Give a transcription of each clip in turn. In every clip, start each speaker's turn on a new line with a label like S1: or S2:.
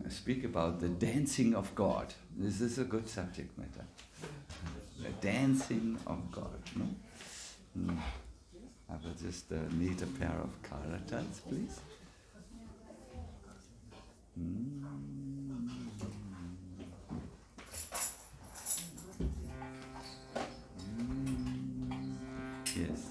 S1: speak about the dancing of God. This is a good subject matter. The dancing of God. No? I will just need a pair of karatans, please. Yes.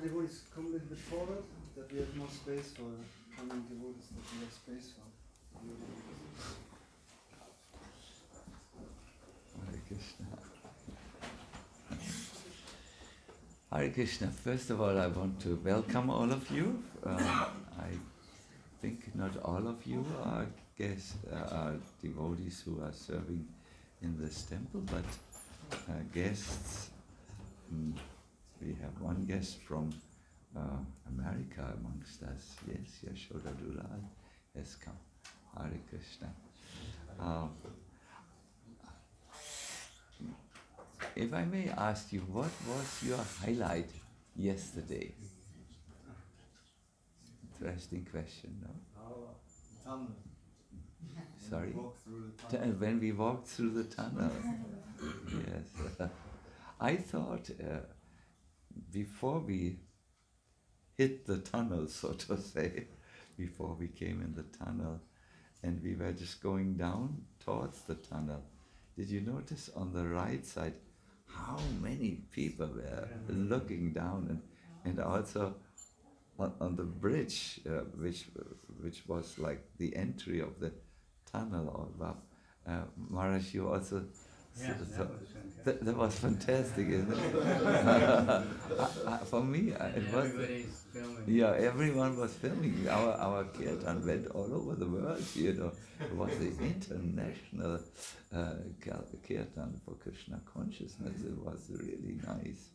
S2: the devotees come a little bit forward, that we have more space for coming devotees, that we have space for.
S1: Hare Krishna. Hare Krishna. First of all, I want to welcome all of you. I think not all of you are guests, are devotees who are serving in this temple, but guests. We have one guest from America amongst us. Yes, Yashoda Dulal has come. Hare Krishna. If I may ask you, what was your highlight yesterday? Interesting question, no?
S2: Tunnel.
S1: Sorry?
S2: When we walked through the tunnel.
S1: When we walked through the tunnel. Yes. I thought before we hit the tunnel, so to say, before we came in the tunnel, and we were just going down towards the tunnel, did you notice on the right side how many people were looking down, and also on the bridge, which was like the entry of the tunnel, or Maharaj, you also.
S3: Yes,
S1: That was fantastic, isn't it? For me, it was.
S3: Everybody's filming.
S1: Yeah, everyone was filming. Our kirtan went all over the world. You know, it was the international kirtan for Krishna consciousness. It was really nice,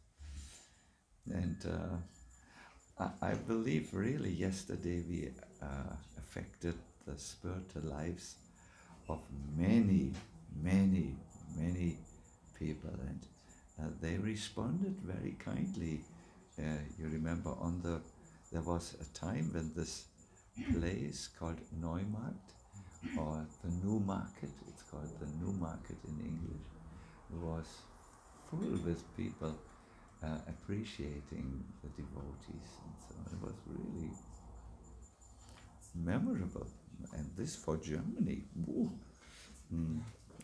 S1: and I believe really yesterday we affected the spiritual lives of many people, and they responded very kindly. You remember there was a time when this place called Neumarkt, or the New Market, it's called the New Market in English, was full with people appreciating the devotees, and so it was really memorable. And this for Germany, woo.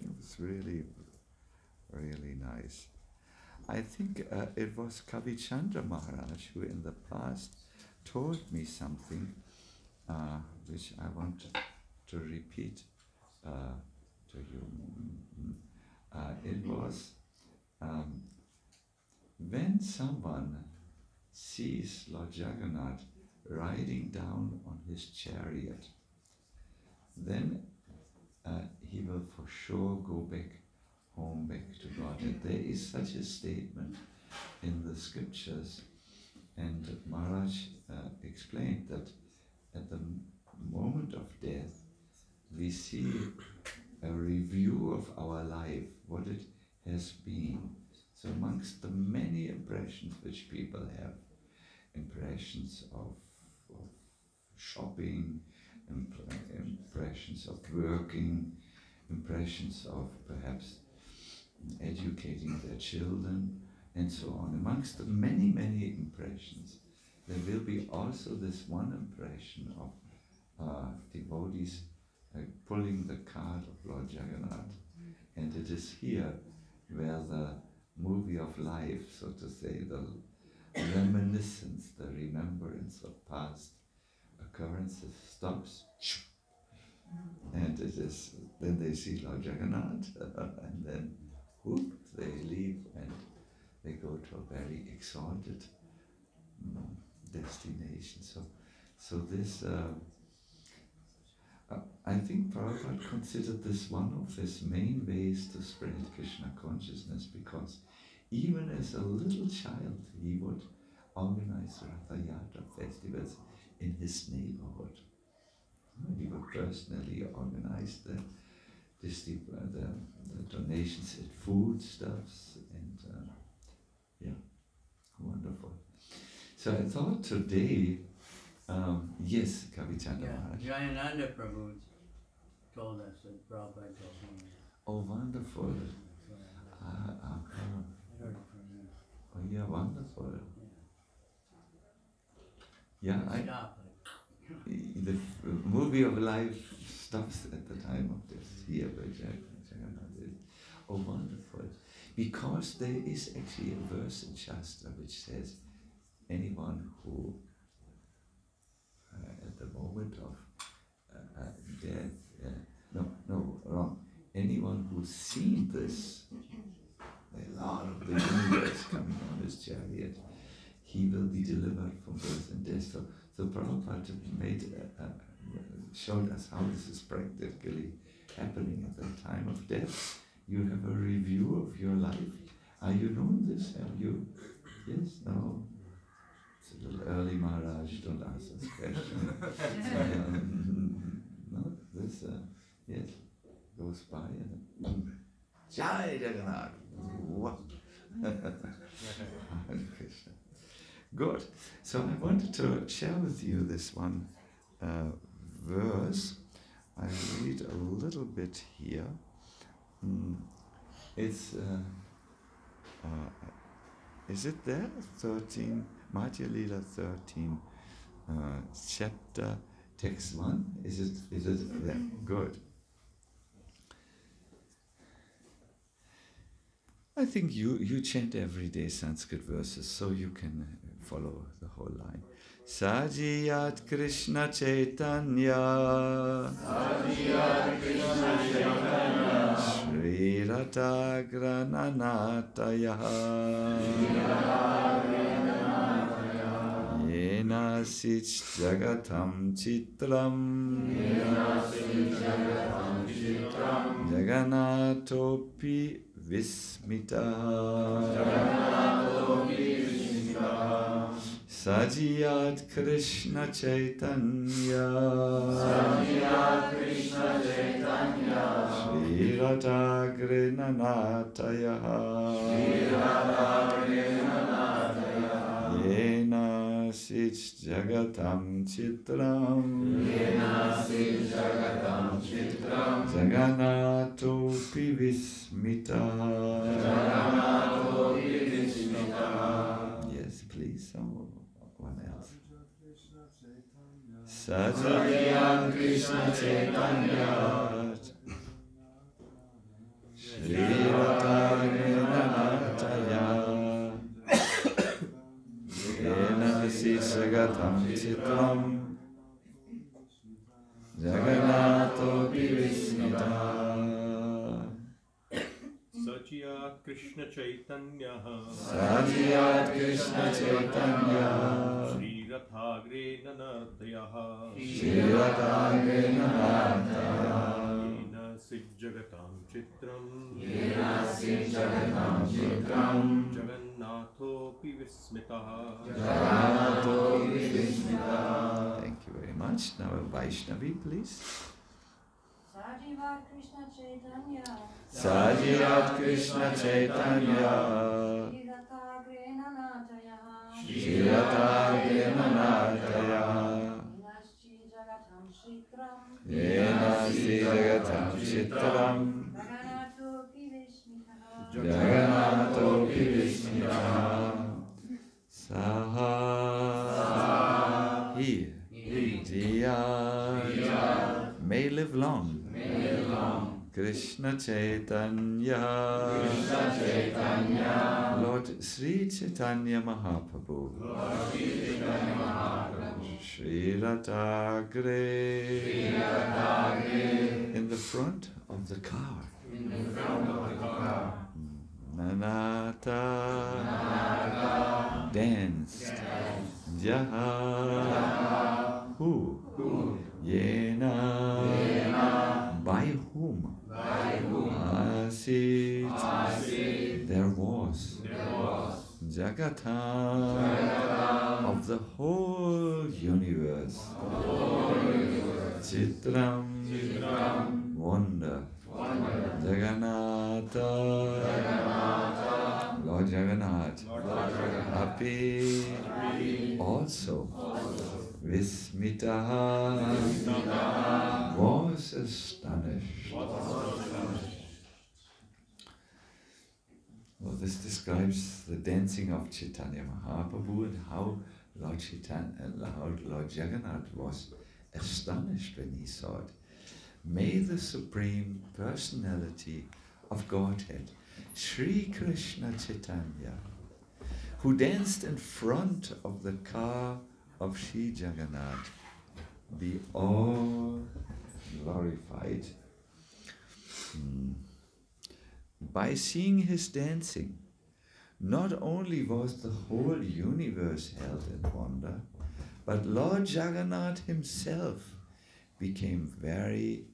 S1: It was really, really nice. I think it was Kavichandra Maharaj who in the past told me something which I want to repeat to you. It was when someone sees Lord Jagannath riding down on his chariot, then he will for sure go back home, back to God. And there is such a statement in the scriptures, and Maharaj explained that at the moment of death we see a review of our life, what it has been. So amongst the many impressions which people have, impressions of shopping, impressions of working, impressions of perhaps educating their children, and so on. Amongst the many impressions, there will be also this one impression of devotees pulling the cart of Lord Jagannath. And it is here where the movie of life, so to say, the reminiscence, the remembrance of past occurrences stops, and it is then they see Lord Jagannath, and then whoop, they leave and they go to a very exalted destination. So this, I think Prabhupada considered this one of his main ways to spread Krishna consciousness, because even as a little child he would organize RATHA YATRA festivals in his neighborhood. He would personally organize the donations at foodstuffs, and wonderful. So I thought today, yes, Kavichandra Maharaj.
S3: Jayananda Prabhu told us that Prabhupada told him.
S1: Oh, wonderful.
S3: I heard it from him.
S1: Oh, yeah, wonderful. Yeah, the movie of life stops at the time of death. Here, by Jagannath is. Oh, wonderful. Because there is actually a verse in Shastra which says, anyone who, at the moment of death, wrong. Anyone who's seen this, the Lord of the universe coming on his chariot, he will be delivered from birth and death. So Prabhupada showed us how this is practically happening at the time of death. You have a review of your life. Are you knowing this? Have you? Yes? No? It's a little early, Maharaj. Don't ask us questions. No? This, yes, goes by and Jai Jagannath. What? Krishna. Good. So I wanted to share with you this one verse. I read a little bit here. It's is it there? 13, Madhya Lila 13, chapter, text 1. Is it there? Good. I think you chant every day Sanskrit verses, so you can follow the whole line. Sajiyat Krishna Chaitanya, Sajiyat Krishna Chaitanya, Shri Ratha Grananataya, Yena Sich Jagatam Chitram, Jagannathopi Vismita, Sajiyat Krishna Chaitanya, Shri Radha Grinanataya, Yena Sich Jagatam Chitram, Jagannathopi Vismita. Yes, please, someone else. Sajiyat Krishna Chaitanya, Shri Radha Grinanataya, Yena Sich Jagatam Chitram, Jagannathopi Vismita.
S4: Sajiyat Krishna Chaitanya,
S1: Sajiyat Krishna Chaitanya,
S4: Shri Radha Grinanataya,
S1: Shri Radha Grinanataya,
S4: Yena Sich Jagatam Chitram, Jagannathopi Vismita.
S1: Thank you very much. Now a Vaishnavi, please.
S5: Sajiyat Krishna Chaitanya,
S1: Sajiyat Krishna Chaitanya, Shri Radha Grinanataya, Yena Sich Jagatam Chitram, Jagannathopi Vismita. Saha Diya may live long. Krishna Chaitanya, Lord Sri Chaitanya Mahaprabhu, Shri Radha in the front of the car. Nanata danced. Jaha who? Yena by whom? Asit there was. Jagata of the whole universe. Chitram wonder. Jagannatha Lord Jagannath happy also. Vismita was astonished. Well, this describes the dancing of Chaitanya Mahaprabhu and how Lord Jagannath was astonished when he saw it. May the Supreme Personality of Godhead, Sri Krishna Chaitanya, who danced in front of the car of Sri Jagannath, be all glorified. By seeing his dancing, not only was the whole universe held in wonder, but Lord Jagannath himself became very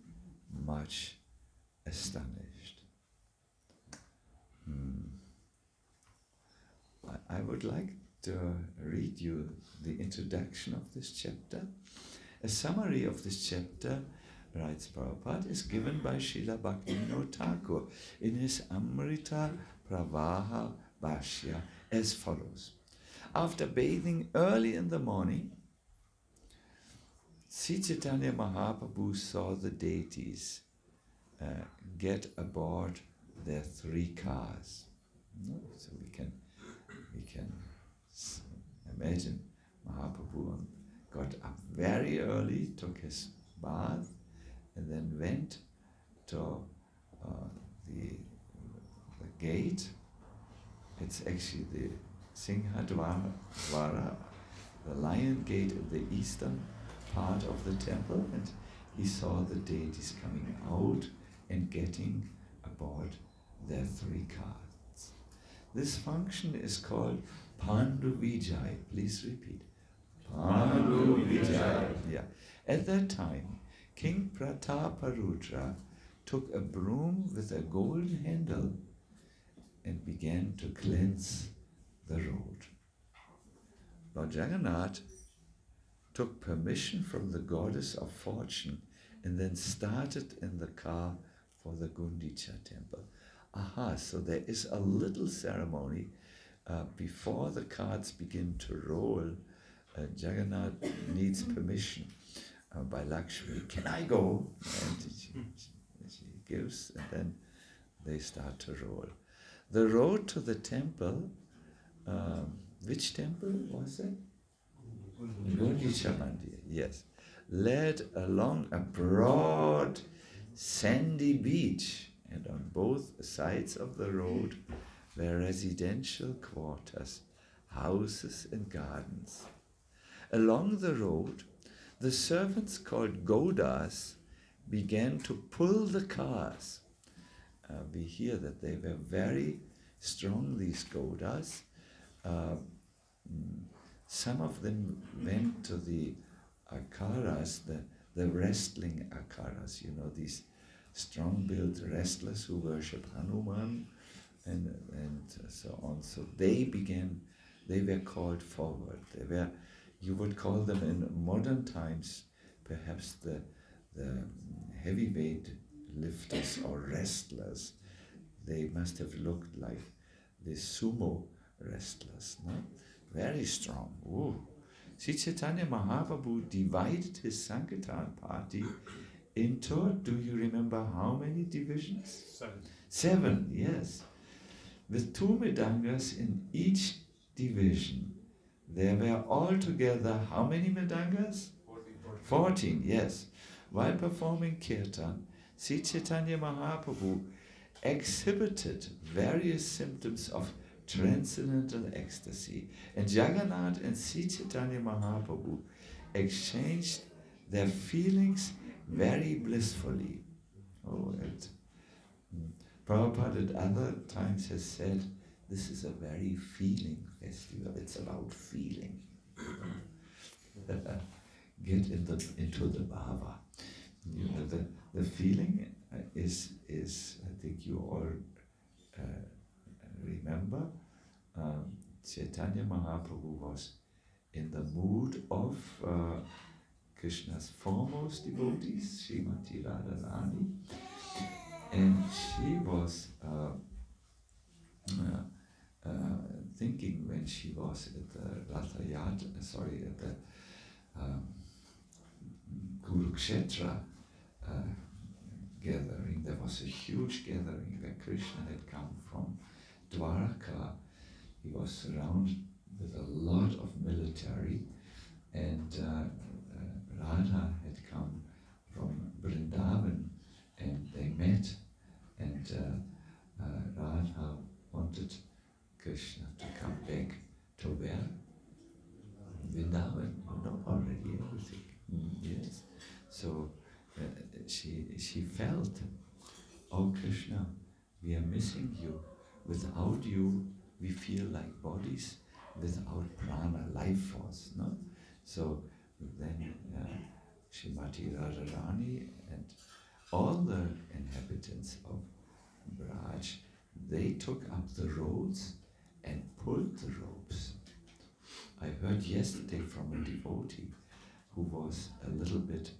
S1: much astonished. I would like to read you the introduction of this chapter. A summary of this chapter, writes Prabhupada, is given by Srila Bhaktivinoda Thakur in his Amrita Pravaha Bhashya as follows. After bathing early in the morning, Sri Chaitanya Mahaprabhu saw the deities get aboard their 3 cars. So we can imagine Mahaprabhu got up very early, took his bath, and then went to the gate. It's actually the Singhadwara, the lion gate at the eastern part of the temple, and he saw the deities coming out and getting aboard their 3 cars. This function is called Pandu Vijay. Please repeat. Pandu Vijay. Yeah. At that time, King Prataparudra took a broom with a golden handle and began to cleanse the road. Lord Jagannath took permission from the goddess of fortune and then started in the car for the Gundicha temple. Aha, so there is a little ceremony before the carts begin to roll. Jagannath needs permission by Lakshmi. Can I go? And she gives, and then they start to roll. The road to the temple, which temple was it? Gundicha Mandir, yes, led along a broad sandy beach, and on both sides of the road were residential quarters, houses and gardens. Along the road, the servants called Godas began to pull the cars. We hear that they were very strong, these Godas. Some of them went to the akaras, the wrestling akaras, you know, these strong-built wrestlers who worship Hanuman and so on. So they were called forward. They were, you would call them in modern times, perhaps the heavyweight lifters or wrestlers. They must have looked like the sumo wrestlers, no? Very strong. Ooh. Sri Chaitanya Mahaprabhu divided his Sankirtan party into, do you remember how many divisions?
S4: 7.
S1: 7, yes. With 2 mridangas in each division. There were altogether how many mridangas? 14, yes. While performing kirtan, Sri Chaitanya Mahaprabhu exhibited various symptoms of transcendental ecstasy, and Jagannath and Sri Chaitanya Mahaprabhu exchanged their feelings very blissfully. Oh, Prabhupada at other times has said, this is a very feeling festival. It's about feeling. Get into the bhava. You know, the feeling is I think you all remember, Chaitanya Mahaprabhu was in the mood of Krishna's foremost devotees, Srimati Radharani, and she was thinking when she was at the RATHA at the Kurukshetra gathering. There was a huge gathering where Krishna had come from Dwarka. He was surrounded with a lot of military, and Radha had come from Vrindavan, and they met, and Radha wanted Krishna to come back she felt, oh Krishna, we are missing you. Without you, we feel like bodies without prana, life force. No? So then Srimati Radharani and all the inhabitants of Braj, they took up the roads and pulled the ropes. I heard yesterday from a devotee who was a little bit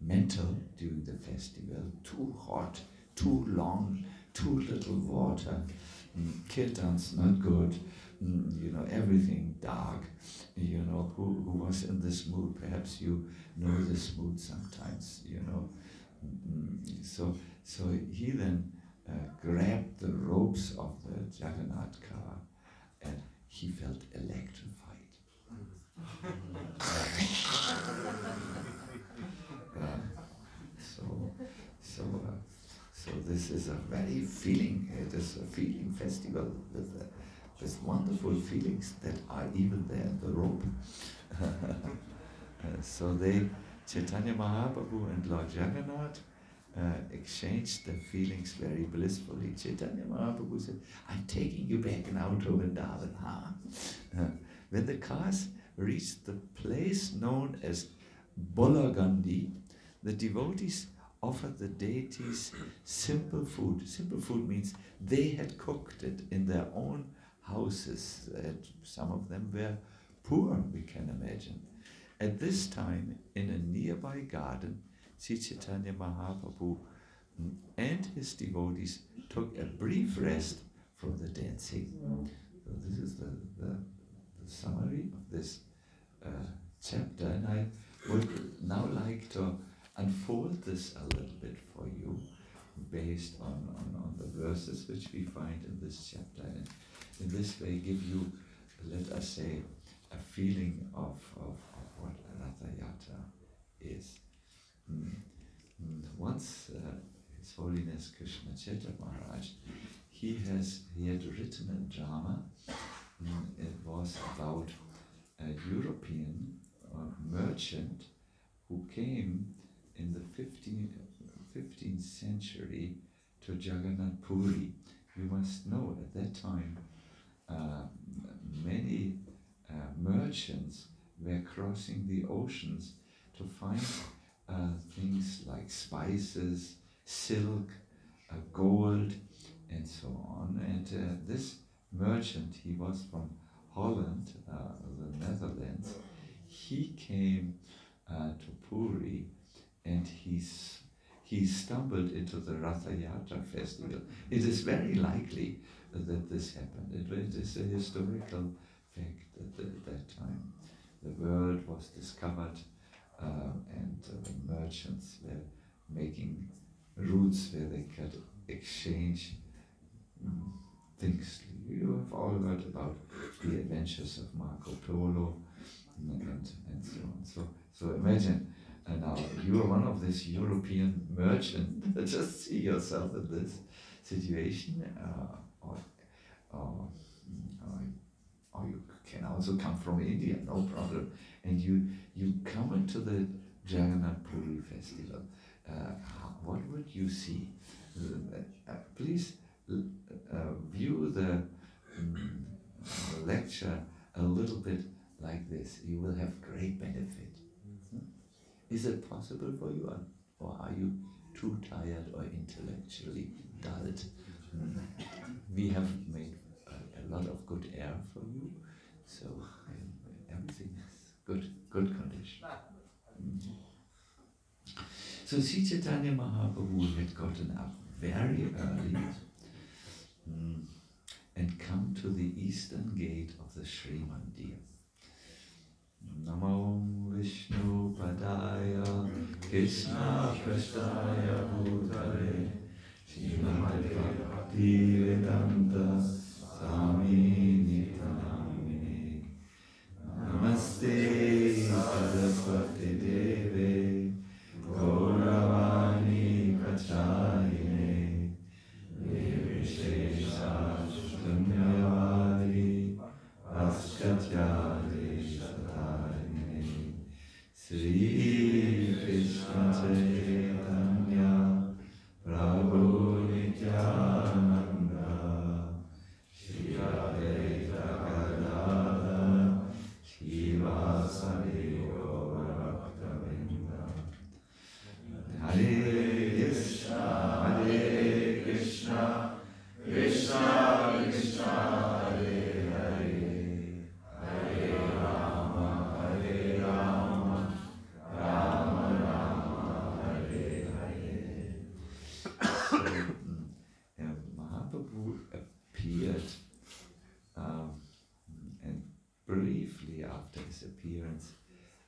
S1: mental during the festival, too hot, too long, too little water, kirtans not good, everything dark, who was in this mood. Perhaps you know this mood sometimes, So he then grabbed the ropes of the Jagannath car and he felt electrified. So this is a very feeling, it is a feeling festival with wonderful feelings that are even there in the rope. So Chaitanya Mahaprabhu and Lord Jagannath exchanged their feelings very blissfully. Chaitanya Mahaprabhu said, I'm taking you back now to Vrindavan. When the cars reached the place known as Bolagandi, the devotees offered the deities simple food. Simple food means they had cooked it in their own houses. Some of them were poor, we can imagine. At this time, in a nearby garden, Sri Chaitanya Mahaprabhu and his devotees took a brief rest from the dancing. So this is the summary of this chapter, and I would now like to unfold this a little bit for you based on the verses which we find in this chapter, and in this way give you, let us say, a feeling of what Ratha Yatra is. Once His Holiness Krishna Chaitra Maharaj, he had written a drama. It was about a European merchant who came in the 15th century to Jagannath Puri. You must know at that time many merchants were crossing the oceans to find things like spices, silk, gold, and so on. And this merchant, he was from Holland, the Netherlands. He came to Puri, and he stumbled into the Ratha Yatra festival. It is very likely that this happened. It is a historical fact that at that time the world was discovered, and the merchants were making routes where they could exchange things. You have all heard about the adventures of Marco Polo and so on. So imagine, now you are one of this European merchant. Just see yourself in this situation, or you can also come from India, no problem. And you come into the Jagannath Puri festival. What would you see? Please view the lecture a little bit like this. You will have great benefit. Is it possible for you, or are you too tired or intellectually dulled? We have made a lot of good air for you, so everything is good condition. So Sri Chaitanya Mahaprabhu had gotten up very early and come to the eastern gate of the Sri Mandir. Namo Vishnu Padaya Krishna Prasthaya Bhutale Srimati Bhakti Vedanta Swami Nityanamine Namaste Saraswati Deve Gauravani Prachayine Nirvishesha Shunyavadi Askatyadi Sri Krishna Chaitanya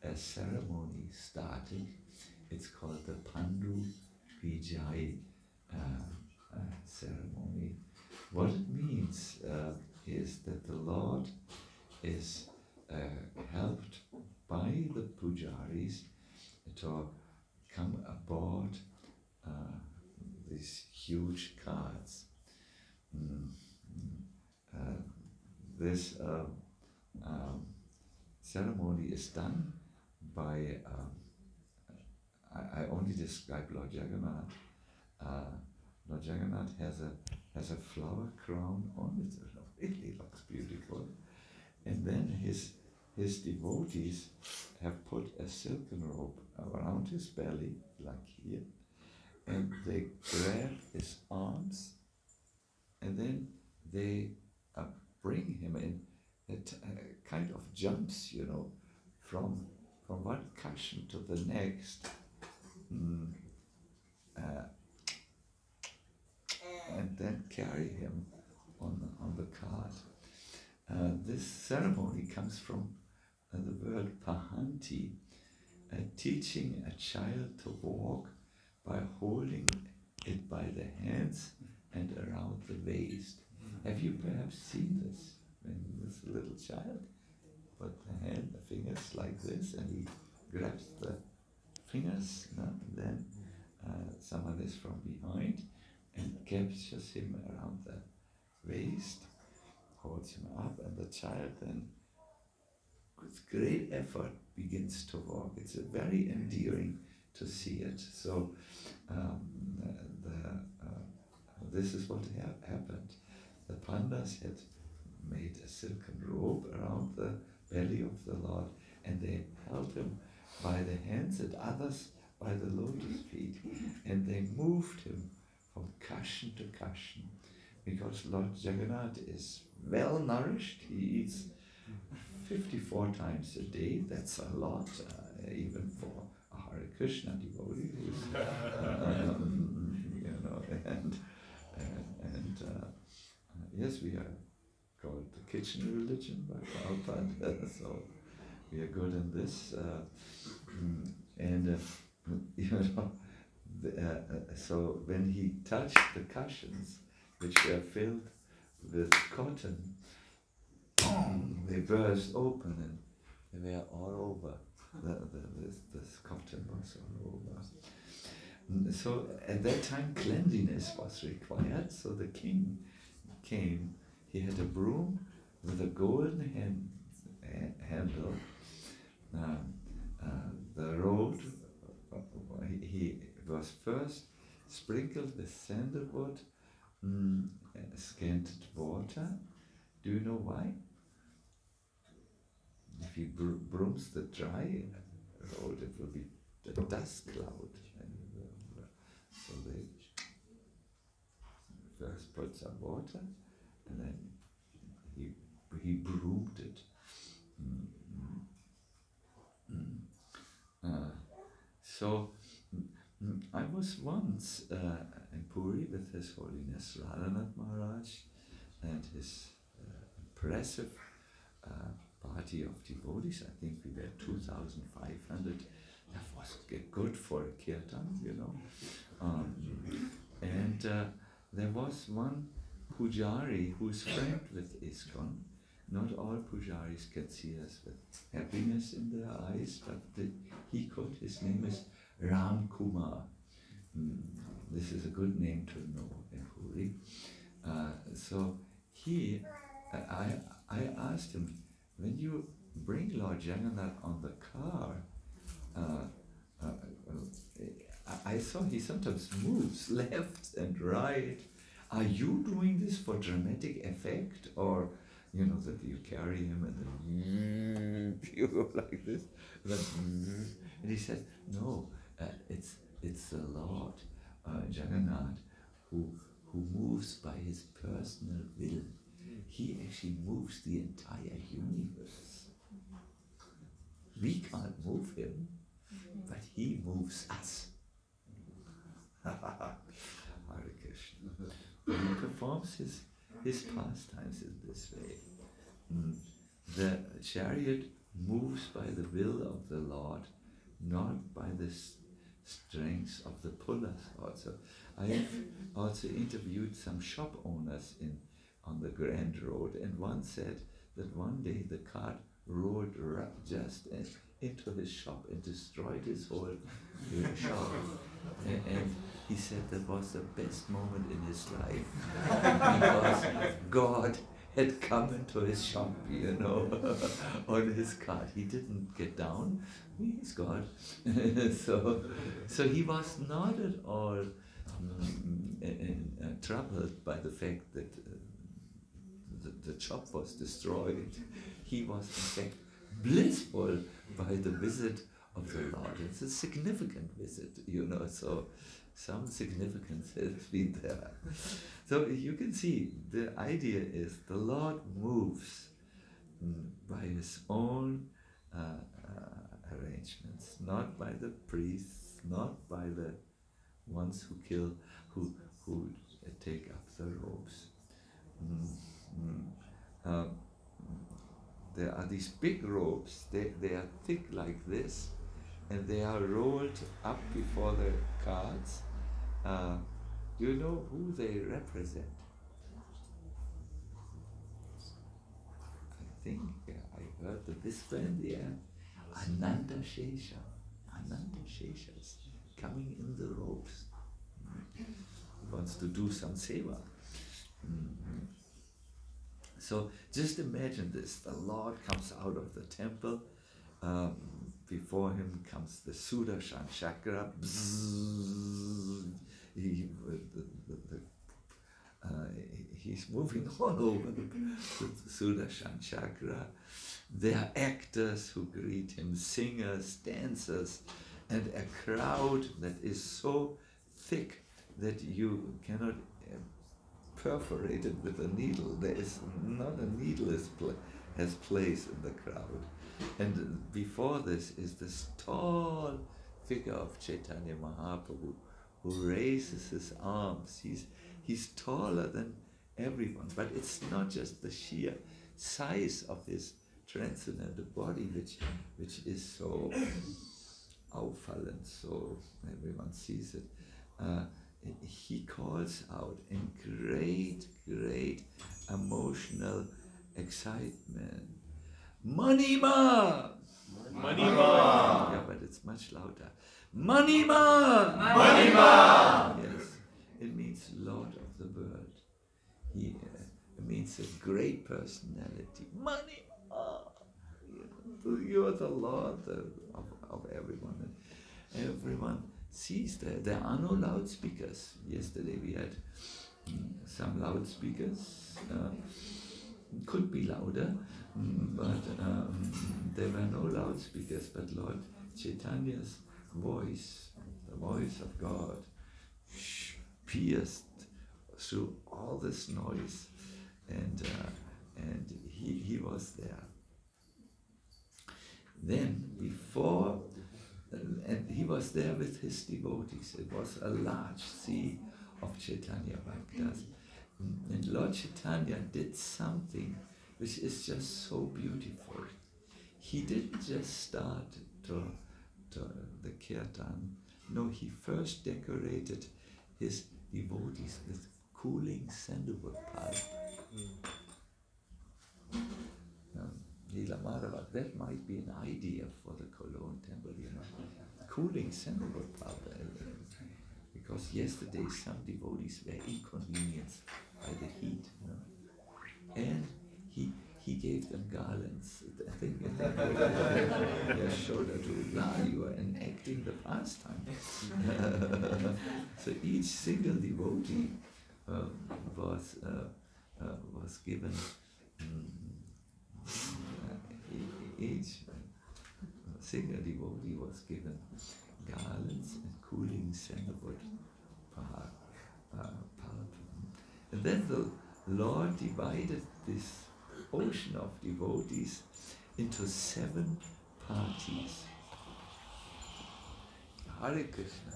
S1: a ceremony started. It's called the Pandu Vijay ceremony. What it means is that the Lord is helped by the pujaris to come aboard these huge carts. This ceremony is done by, I only describe Lord Jagannath. Lord Jagannath has a flower crown on it. It really looks beautiful. And then his devotees have put a silken rope around his belly, like here, and they grab his arms, and then they bring him in. It kind of jumps, from one cushion to the next, and then carry him on the cart. This ceremony comes from the word pahanti, teaching a child to walk by holding it by the hands and around the waist. Have you perhaps seen this? When this little child put the fingers like this, and he grabs the fingers, and then someone is from behind and captures him around the waist, holds him up, and the child then, with great effort, begins to walk. It's very endearing to see it. So this is what happened. The pandas had made a silken robe around the belly of the Lord, and they held him by the hands and others by the lotus feet, and they moved him from cushion to cushion, because Lord Jagannath is well nourished. He eats 54 times a day. That's a lot, even for a Hare Krishna devotee, yes, we are called the kitchen religion by Prabhupada, so we are good in this, so when he touched the cushions, which were filled with cotton, they burst open and they were all over. This cotton was all over. So at that time cleanliness was required, so the king came. He had a broom with a golden handle. The road, he was first sprinkled with sandalwood, scented water. Do you know why? If he brooms the dry road, it will be the dust cloud. So they first put some water, and then he broomed it. So I was once in Puri with His Holiness Radhanath Maharaj and his impressive party of devotees. I think we were 2,500. That was good for a kirtan, and there was one pujari who is friend with ISKCON. Not all pujaris can see us with happiness in their eyes, but he could. His name is Ram Kumar. This is a good name to know in Puri. So I asked him, when you bring Lord Jagannath on the car, I saw he sometimes moves left and right. Are you doing this for dramatic effect, or that you carry him and then you go like this? And he said, no, it's the Lord Jagannath who moves by his personal will. He actually moves the entire universe. We can't move him, but he moves us. Hare Krishna. He performs his pastimes in this way. The chariot moves by the will of the Lord, not by the strength of the pullers. Also, I have also interviewed some shop owners on the Grand Road, and one said that one day the cart rolled just into his shop and destroyed his whole shop. And he said that was the best moment in his life because God had come into his shop, on his cart. He didn't get down. He's God. So he was not at all troubled by the fact that the shop was destroyed. He was in fact blissful by the visit of the Lord. It's a significant visit, so some significance has been there. So you can see the idea is the Lord moves by his own arrangements, not by the priests, not by the ones who take up the robes. There are these big robes, they are thick like this, and they are rolled up before the carts. Do you know who they represent? I think I heard the whisper in the air. Ananda Shesha. Ananda Shesha is coming in the robes. He wants to do some seva. So just imagine this, the Lord comes out of the temple, before him comes the Sudarshan chakra, he's moving all over the Sudarshan chakra. There are actors who greet him, singers, dancers, and a crowd that is so thick that you cannot perforate it with a needle. There is not a needle has place in the crowd. And before this is this tall figure of Chaitanya Mahaprabhu who raises his arms. He's taller than everyone, but it's not just the sheer size of his transcendental body which is so auffallend, so everyone sees it. He calls out in great emotional excitement, Manima!
S4: Manima!
S1: Yeah, but it's much louder. Manima!
S5: Manima!
S1: Yes, it means Lord of the world. It means a great personality. Manima! You're the Lord of everyone. And everyone sees that. There are no loudspeakers. Yesterday we had some loudspeakers. Could be louder, but there were no loudspeakers. But Lord Chaitanya's voice, the voice of God, pierced through all this noise, and he was there. Then and he was there with his devotees. It was a large sea of Chaitanya Bhaktas. And Lord Chaitanya did something which is just so beautiful. He didn't just start to the kirtan. No, he first decorated his devotees with cooling sandalwood pulp. Lila Madhava, that might be an idea for the Cologne temple, cooling sandalwood pulp. Because yesterday some devotees were inconvenienced by the heat, and he gave them garlands. I think Yashoda to you are enacting the pastime. So each single devotee was given each single devotee was given garlands and cooling sandalwood pulp. And then the Lord divided this ocean of devotees into 7 parties. Hare Krishna.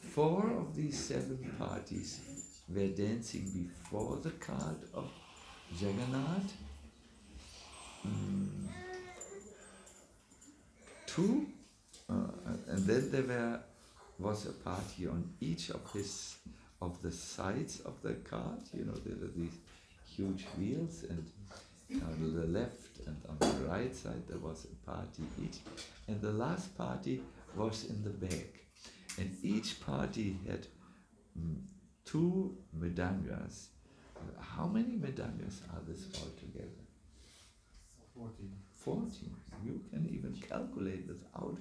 S1: 4 of these 7 parties were dancing before the cart of Jagannath, two, and then there was a party on each of the sides of the cart. You know, there were these huge wheels, and on the left and on the right side there was a party each, and the last party was in the back, and each party had two mridangas. How many mridangas are this altogether?
S2: 14.
S1: 14. You can even calculate without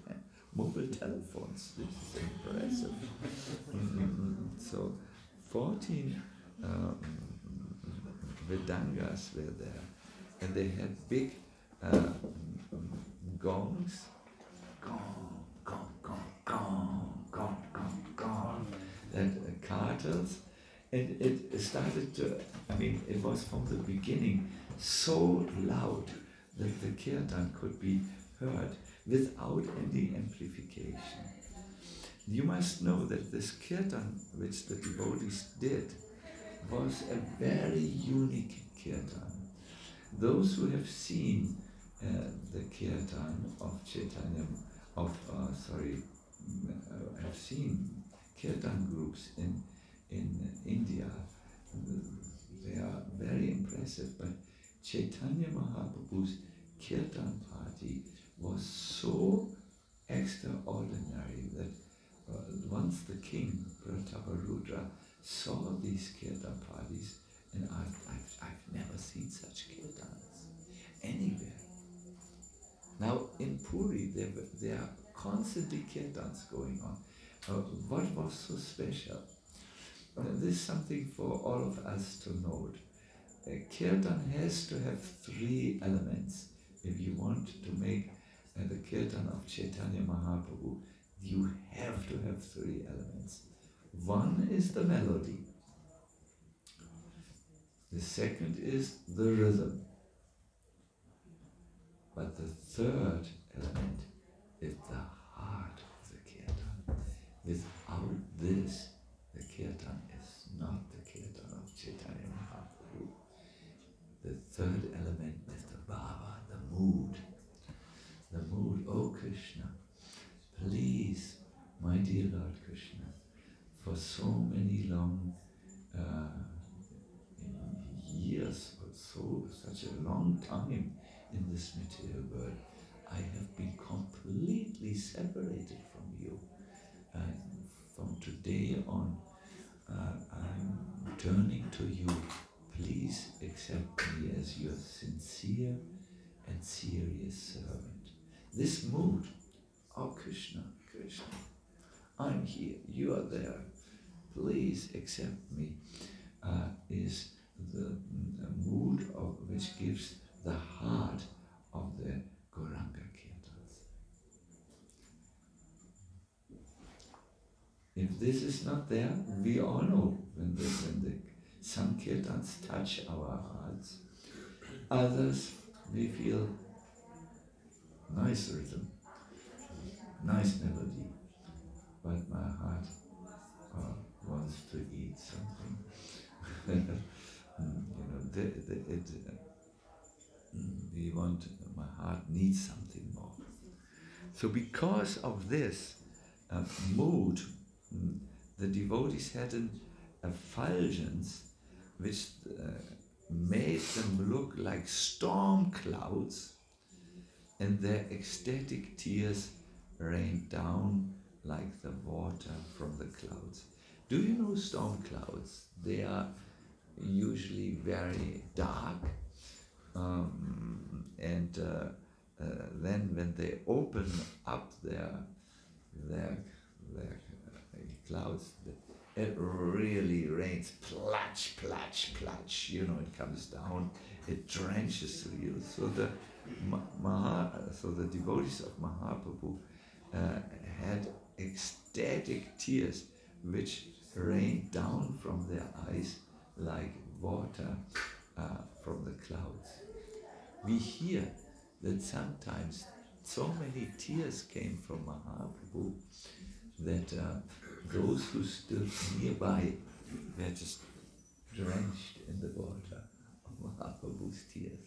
S1: mobile telephones. This is impressive. So 14 mridangas were there, and they had big gongs. Gong, gong, gong, gong, gong, gong, gong. And cartels. And it started to, I mean, it was from the beginning so loud that the kirtan could be heard without any amplification. You must know that this kirtan which the devotees did was a very unique kirtan. Those who have seen the kirtan of Chaitanya, have seen kirtan groups in India, they are very impressive, but Chaitanya Mahaprabhu's kirtan party was so extraordinary that once the king, Prataparudra, saw these kirtan parties, and I've never seen such kirtans anywhere. Now in Puri there are constantly kirtans going on. What was so special? This is something for all of us to note. Kirtan has to have three elements. If you want to make the kirtan of Chaitanya Mahaprabhu, you have to have three elements. One is the melody. The second is the rhythm. But the third element is the heart of the kirtan. Without this, the kirtan is not the kirtan of Chaitanya Mahaprabhu. The third element is the bhava, the mood. The mood, oh Krishna, please, my dear Lord Krishna, for so many long years or so, such a long time in this material world, I have been completely separated from you. And from today on, I'm turning to you. Please accept me as your sincere and serious servant. This mood, oh Krishna, Krishna, I'm here, you are there, please accept me, is the mood of which gives the heart of the Gauranga Kirtans. If this is not there, we all know when the Sankirtans touch our hearts, others we feel nice rhythm, nice melody, but my heart wants to eat something. My heart needs something more. So because of this mood, the devotees had an effulgence which made them look like storm clouds, and their ecstatic tears rained down like the water from the clouds. Do you know storm clouds? They are usually very dark, and then when they open up their clouds, it really rains, plutch, plutch, plutch. You know, it comes down, it drenches you. So the devotees of Mahaprabhu had ecstatic tears which rained down from their eyes like water from the clouds. We hear that sometimes so many tears came from Mahaprabhu that those who stood nearby were just drenched in the water of Mahaprabhu's tears.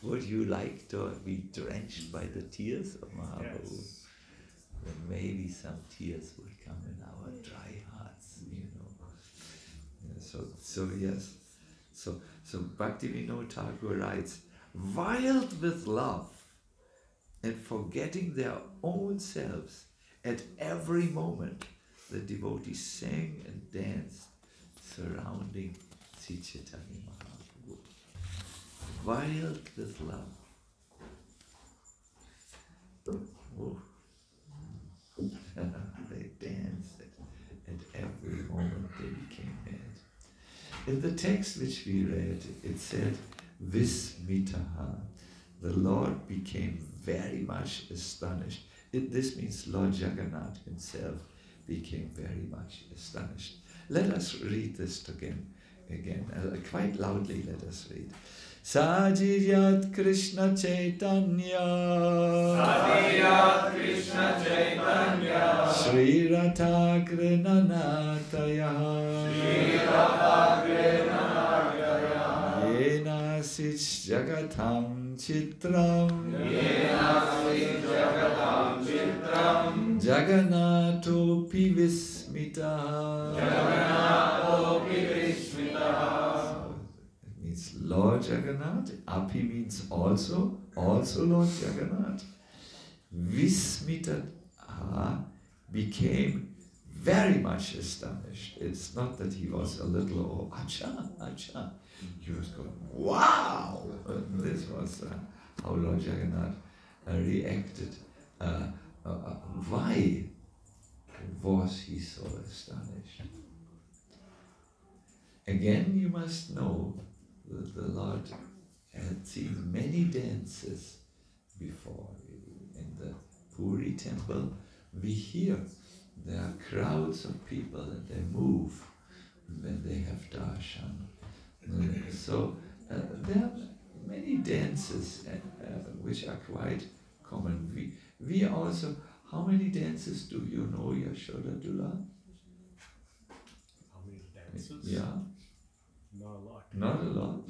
S1: Would you like to be drenched by the tears of Mahaprabhu?
S4: Yes.
S1: Then maybe some tears would come in our dry hearts, you know. Yeah, so Bhaktivinoda Thakur writes, wild with love and forgetting their own selves at every moment, the devotees sang and danced surrounding Sri Chaitanya Mahaprabhu. Wild with love. Oh. They danced at every moment, they became mad. In the text which we read, it said, Vismitaha, the Lord became very much astonished. This means Lord Jagannath himself became very much astonished. Let us read this again. Quite loudly let us read. Sajiyat Krishna Chaitanya
S4: Sajiyat Krishna Chaitanya
S1: Sri Ratha Grinanataya
S4: Sri Ratha Grinanataya
S1: Yena Sich Jagatam Chitram
S4: Yena Sich Jagatam Chitram
S1: Jagannato Pivismitaha
S4: Jagannato Pivismitaha.
S1: It means Lord Jagannath. Api means also Lord Jagannath. Vismitaha became very much astonished. It's not that he was a little, acha. He was going, wow! This was how Lord Jagannath reacted. Why was he so astonished? Again, you must know that the Lord had seen many dances before. In the Puri temple, we hear there are crowds of people and they move when they have darshan. So there are many dances which are quite common. We also, how many dances do you know, Yashoda Dula?
S4: How many dances?
S1: Yeah.
S4: Not a lot.
S1: Not a lot.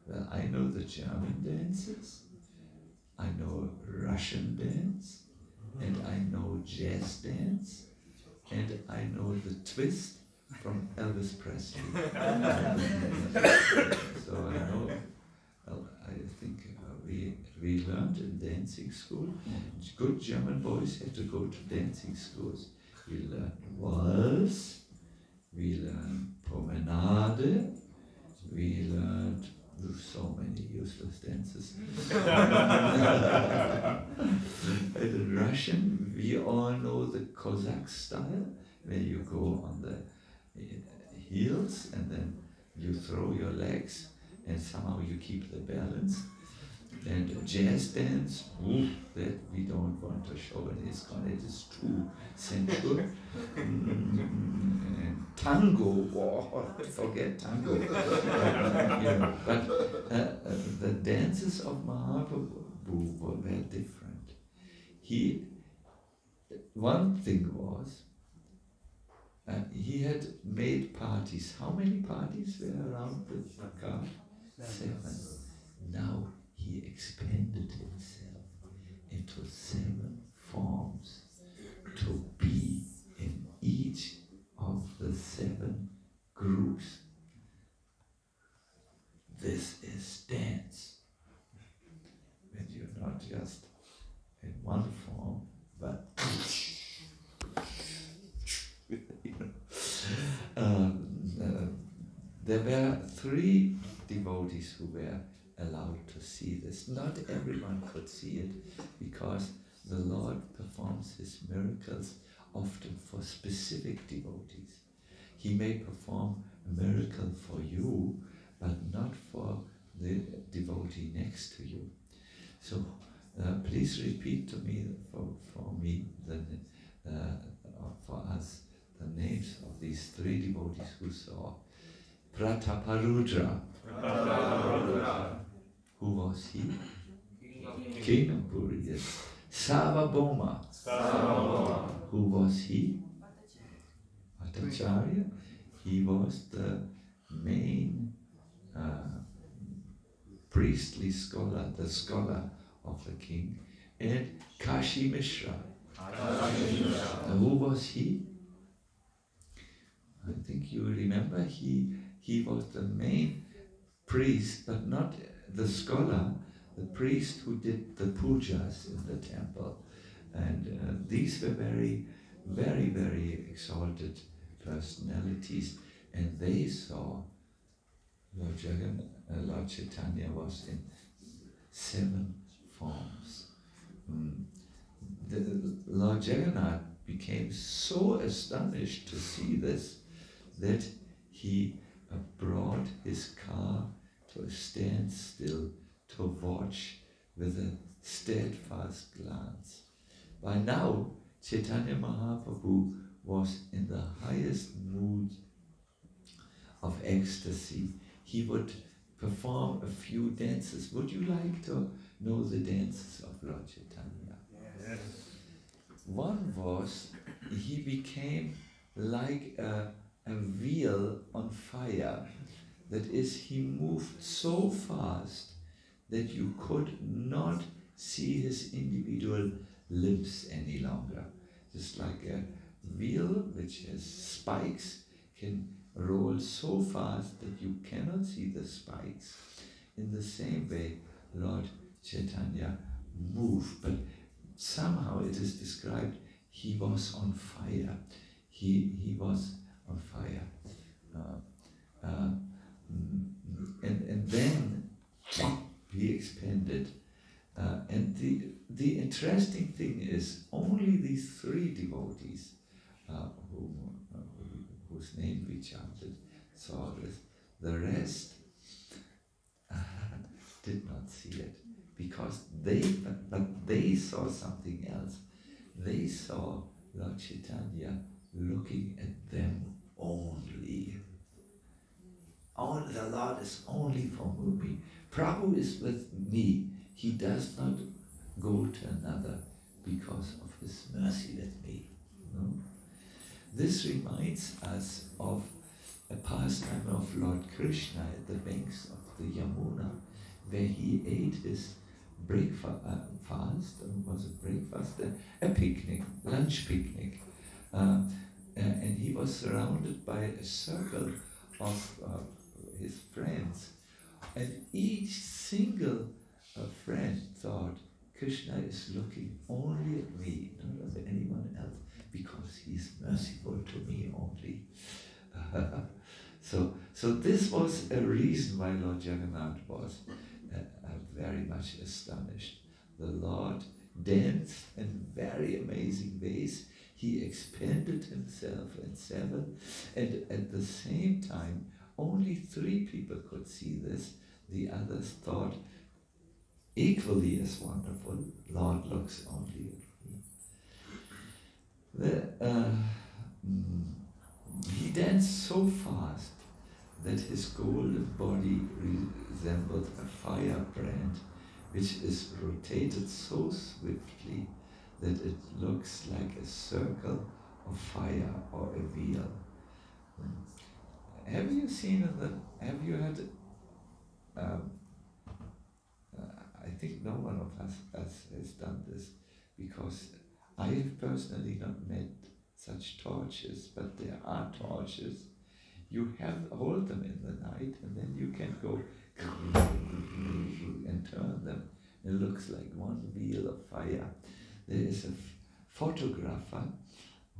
S1: Well, I know the German dances, I know Russian dance, and I know jazz dance, and I know the twist from Elvis Presley. So I know, I think we learned in dancing school. Good German boys had to go to dancing schools. We learned waltz, we learned promenade, we learned so many useless dances. And in Russian, we all know the Cossack style, where you go on the heels and then you throw your legs and somehow you keep the balance. And jazz dance, that we don't want to show in ISKCON, it is too sensual. And tango, forget tango. But the dances of Mahaprabhu were very different. One thing was, he had made parties. How many parties were around the car? 7. Now he expanded himself into 7 forms to be in each of the 7 groups. This is dance. When you're not just in one form, but there were 3 devotees who were allowed to see this. Not everyone could see it because the Lord performs his miracles often for specific devotees. He may perform a miracle for you, but not for the devotee next to you. So please repeat to me, for me, for us, the names of these 3 devotees who saw. Prataparudra. Who was he? King of Puri, yes. Sarvabhauma. Who was he? Bhattacharya. He was the main priestly scholar, the scholar of the king, and Kashi Mishra. Who was he? I think you remember he was the main priest, but not the scholar, the priest who did the pujas in the temple. And these were very, very, very exalted personalities, and they saw Lord Chaitanya was in 7 forms. Lord Jagannath became so astonished to see this that he brought his car to a standstill to watch with a steadfast glance. By now, Chaitanya Mahaprabhu was in the highest mood of ecstasy. He would perform a few dances. Would you like to know the dances of Lord Chaitanya?
S4: Yes.
S1: One was, he became like a wheel on fire. That is, he moved so fast that you could not see his individual limbs any longer. Just like a wheel which has spikes can roll so fast that you cannot see the spikes. In the same way, Lord Chaitanya moved, but somehow it is described he was on fire. He was on fire. And then he expanded. And the interesting thing is, only these 3 devotees whose name we chanted saw this. The rest did not see it, because they saw something else. They saw Lord Chaitanya looking at them only. The Lord is only for me. Prabhu is with me. He does not go to another because of his mercy with me. No? This reminds us of a pastime of Lord Krishna at the banks of the Yamuna, where he ate his breakfast, was it breakfast? A picnic, lunch picnic. And he was surrounded by a circle of his friends. And each single friend thought, Krishna is looking only at me, not at anyone else, because he's merciful to me only. So this was a reason why Lord Jagannath was very much astonished. The Lord danced in very amazing ways. He expanded himself in 7, and at the same time, only 3 people could see this. The others thought, equally as wonderful, Lord looks only at me. He danced so fast that his golden body resembled a firebrand, which is rotated so swiftly that it looks like a circle of fire or a wheel. Have you seen have you had, I think no one of us has done this, because I have personally not met such torches, but there are torches. You hold them in the night, and then you can go and turn them. It looks like one wheel of fire. There is a photographer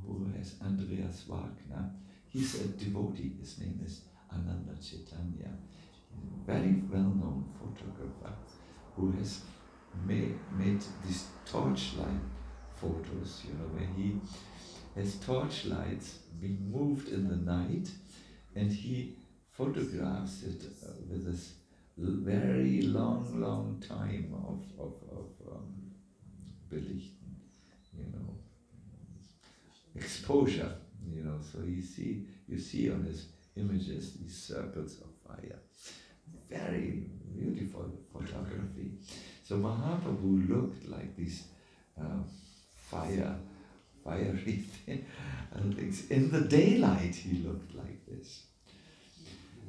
S1: who has Andreas Wagner. He's a devotee. His name is Ananda Chaitanya. Very well-known photographer who has made these torchlight photos, where he has torchlights being moved in the night, and he photographs it with this very long time of belichten, exposure, so you see on his images these circles of fire. Very beautiful photography. So Mahaprabhu looked like these fiery things. In the daylight he looked like this.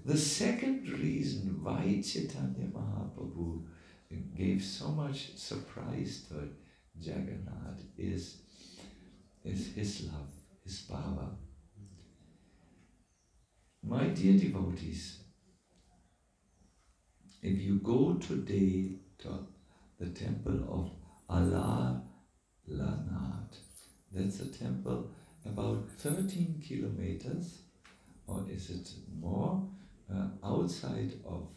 S1: The second reason why Chaitanya Mahaprabhu gave so much surprise to Jagannath is his love, his power. My dear devotees, if you go today to the temple of Lilanath, that's a temple about 13 kilometers, or is it more, outside of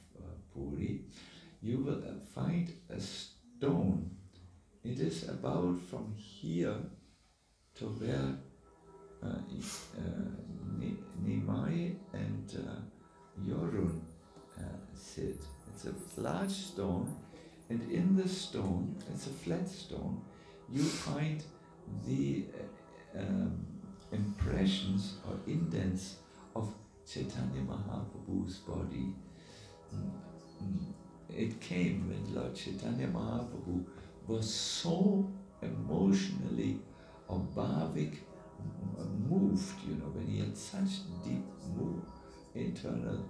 S1: Puri, you will find a stone. It is about from here to where Nimai and Yorun sit. It's a large stone, and in the stone, it's a flat stone, you find the impressions or indents of Chaitanya Mahaprabhu's body. It came when Lord Chaitanya Mahaprabhu was so emotionally or bhavic moved, when he had such deep internal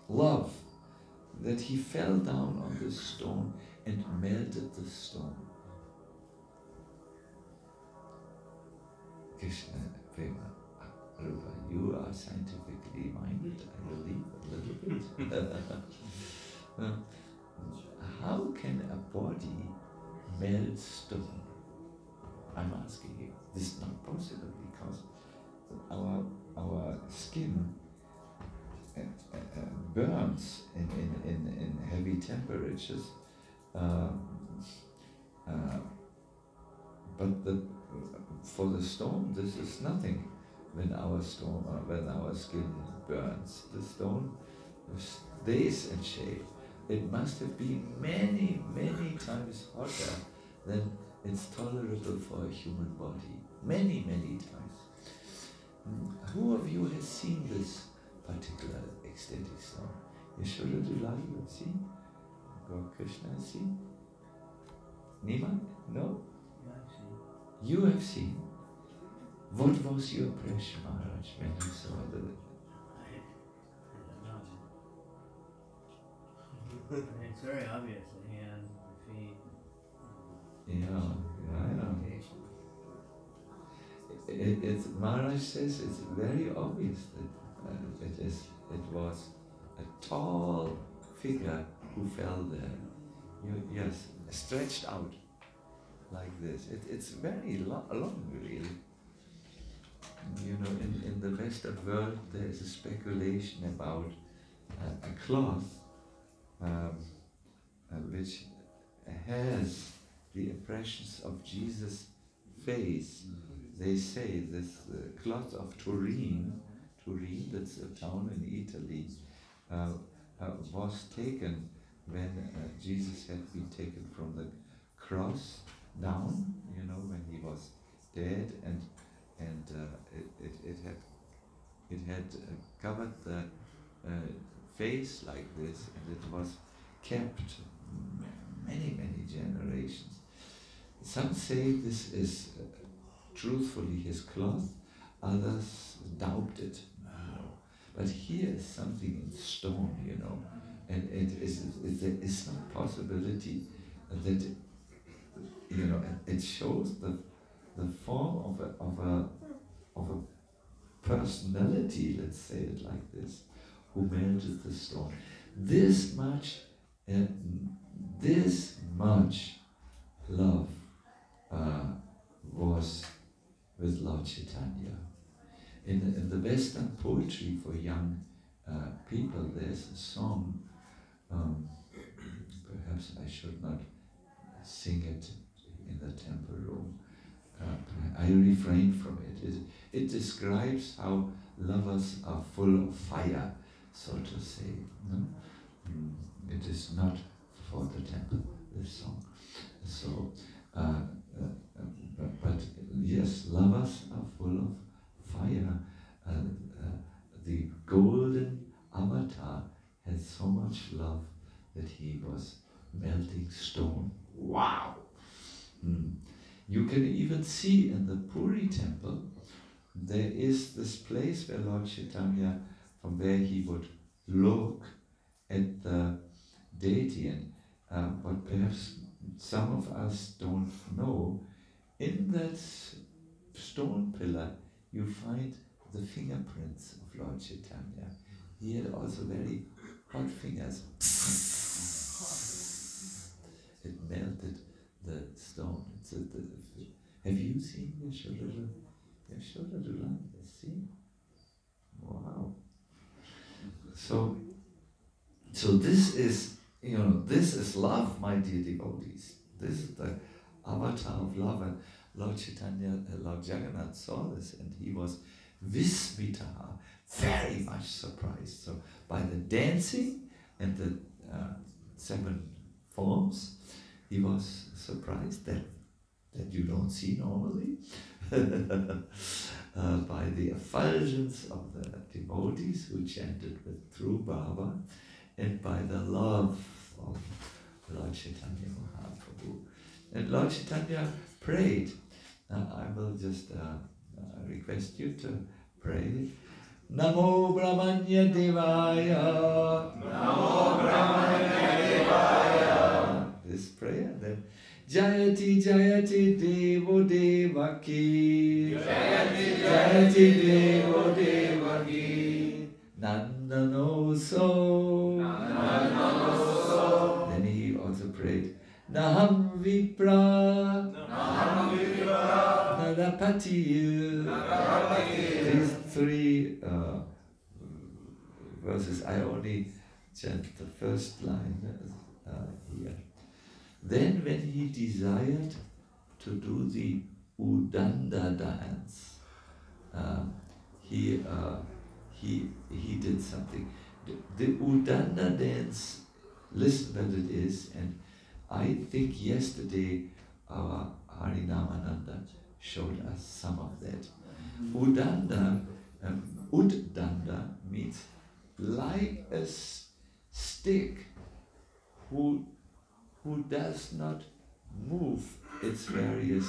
S1: love, that he fell down on the stone and melted the stone. Krishna, Prema, Rupa, you are scientifically minded, I believe, a little bit. How can a body melt stone? I'm asking you. This is not possible because our skin burns in heavy temperatures, but for the stone, this is nothing. When our skin burns, the stone stays in shape. It must have been many, many times hotter than it's tolerable for a human body. Many, many times. Who of you has seen this particular ecstatic stone? Yashoda Dulai, you have seen? God Krishna has seen? Niman? No?
S3: Yeah, I've seen.
S1: You have seen? What was your impression, Maharaj, when you saw the...
S3: I don't know. It's very obvious, the hands, the feet.
S1: Yeah, I know. Maharaj says it's very obvious that it was a tall figure who fell there. Yes, stretched out like this. It's very long, really. In the Western world, there is a speculation about a cloth which has the impressions of Jesus' face. They say this cloth of Turin, that's a town in Italy, was taken when Jesus had been taken from the cross down, when he was dead, and it had covered the face like this, and it was kept many, many generations. Some say this is truthfully his cloth, others doubt it. But here is something in stone, and there is some possibility that, it shows the form of a personality, let's say it like this, who melted the stone. This much love was with Lord Chaitanya. In the Western poetry for young people, there's a song, perhaps I should not sing it in the temple room. I refrain from it. It describes how lovers are full of fire, so to say. It is not for the temple, this song. So, but yes, lovers are full of fire. The golden avatar had so much love that he was melting stone. Wow! You can even see in the Puri temple there is this place where Lord Chaitanya, from where he would look at the deity, and what perhaps some of us don't know, in that stone pillar you find the fingerprints of Lord Chaitanya. He had also very hot fingers. It melted the stone. Have you seen Yashoda? See? Wow. So this is, this is love, my dear devotees. This is the avatar of love, and Lord Chaitanya, Lord Jagannath saw this, and he was vismitaha, very much surprised. So by the dancing and the 7 forms, he was surprised that you don't see normally. By the effulgence of the devotees who chanted with true Baba, and by the love of Lord Chaitanya Mahaprabhu. And Lord Chaitanya prayed. I will just request you to pray. Namo Brahmanya Devaya. Namo Brahmanya Devaya. This prayer, then Jayati Jayati Devo Devaki. Jayati Jayati Devo Devaki. Nandano So. Nandano So. Then he also prayed Naham Vipra. Naham Vipra. Narapati. Narapati. These 3 verses, I only chant the first line here. Then when he desired to do the Udanda dance, he did something. The Udanda dance, listen what it is, and I think yesterday our Harinamananda showed us some of that. Udanda, Uddanda means like a stick who does not move its various,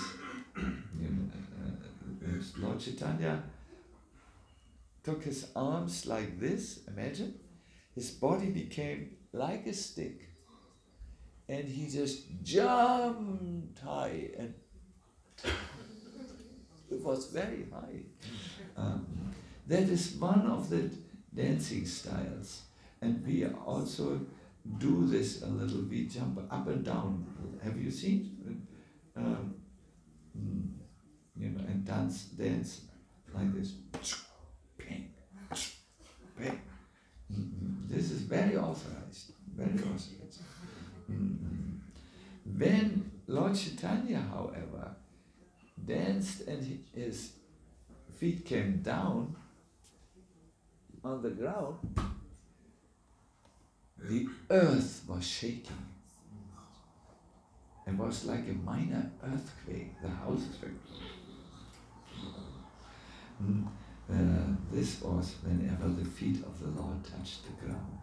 S1: Lord Chaitanya took his arms like this, imagine, his body became like a stick, and he just jumped high, and it was very high. That is one of the dancing styles, and we also do this a little. We jump up and down. Have you seen? And dance like this. This is very authorized. Very authorized. When Lord Chaitanya, however, danced and his feet came down on the ground, the earth was shaking. It was like a minor earthquake. The houses were. This was whenever the feet of the Lord touched the ground.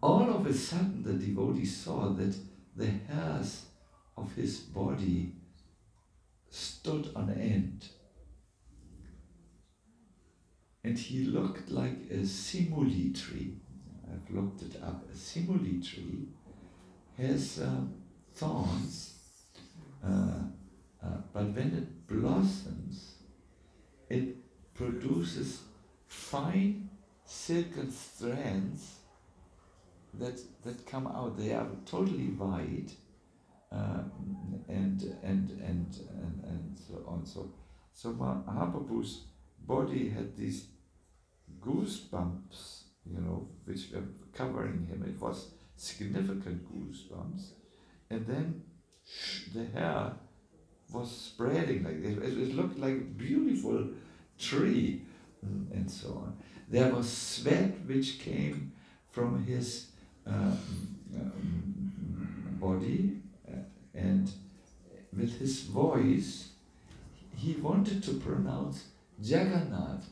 S1: All of a sudden, the devotee saw that the hairs of his body stood on end. And he looked like a simuli tree. I've looked it up. A simuli tree has thorns, but when it blossoms, it produces fine silken strands that come out. They are totally white, and so on. So Mahaprabhu's body had these goosebumps, which were covering him. It was significant goosebumps, and then the hair was spreading like this. It looked like a beautiful tree, and so on. There was sweat which came from his body, and with his voice, he wanted to pronounce Jagannath,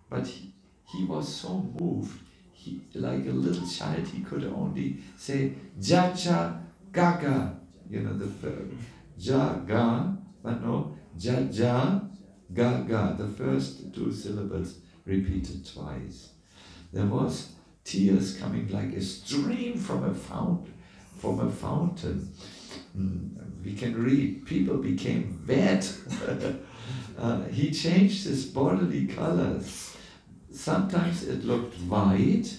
S1: but he was so moved. He, like a little child, he could only say Jacha Gaga, the verb. Jaga, but no, Jaja Ga, ga, the first two syllables repeated twice. There was tears coming like a stream from a fountain. We can read, people became wet. He changed his bodily colors. Sometimes it looked white,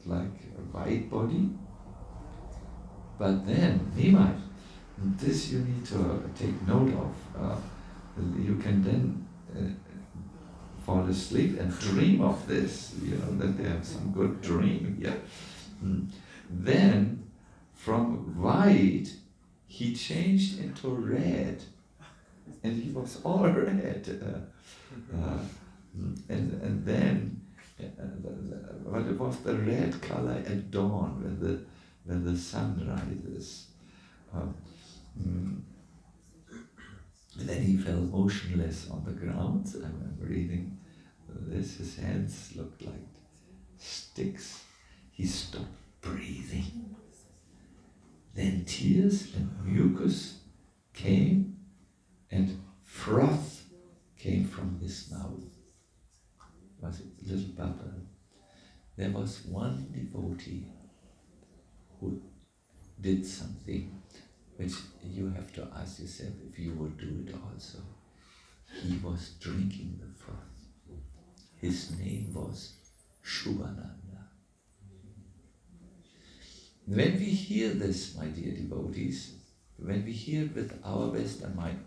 S1: like a white body. But then, Nimai, this you need to take note of. You can then fall asleep and dream of this, that they have some good dream here. Then, from white, he changed into red, and he was all red. And then, but it was the red color at dawn when the sun rises. And then he fell motionless on the ground. I'm reading this. His hands looked like sticks. He stopped breathing. Then tears and mucus came, and froth came from his mouth. It was a little bubble. There was one devotee who did something which you have to ask yourself if you would do it also. He was drinking the froth. His name was Shubhananda. When we hear this, my dear devotees, when we hear it with our Western mind,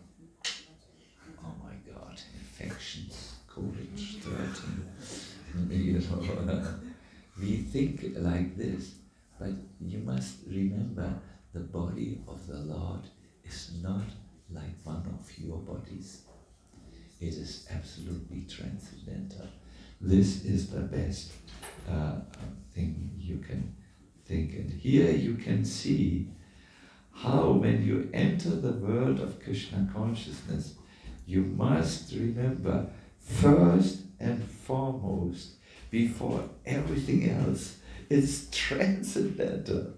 S1: oh my God, infections, COVID-13, we think like this, but you must remember the body of the Lord is not like one of your bodies. It is absolutely transcendental. This is the best thing you can think. And here you can see how when you enter the world of Krishna consciousness, you must remember first and foremost, before everything else, it's transcendental.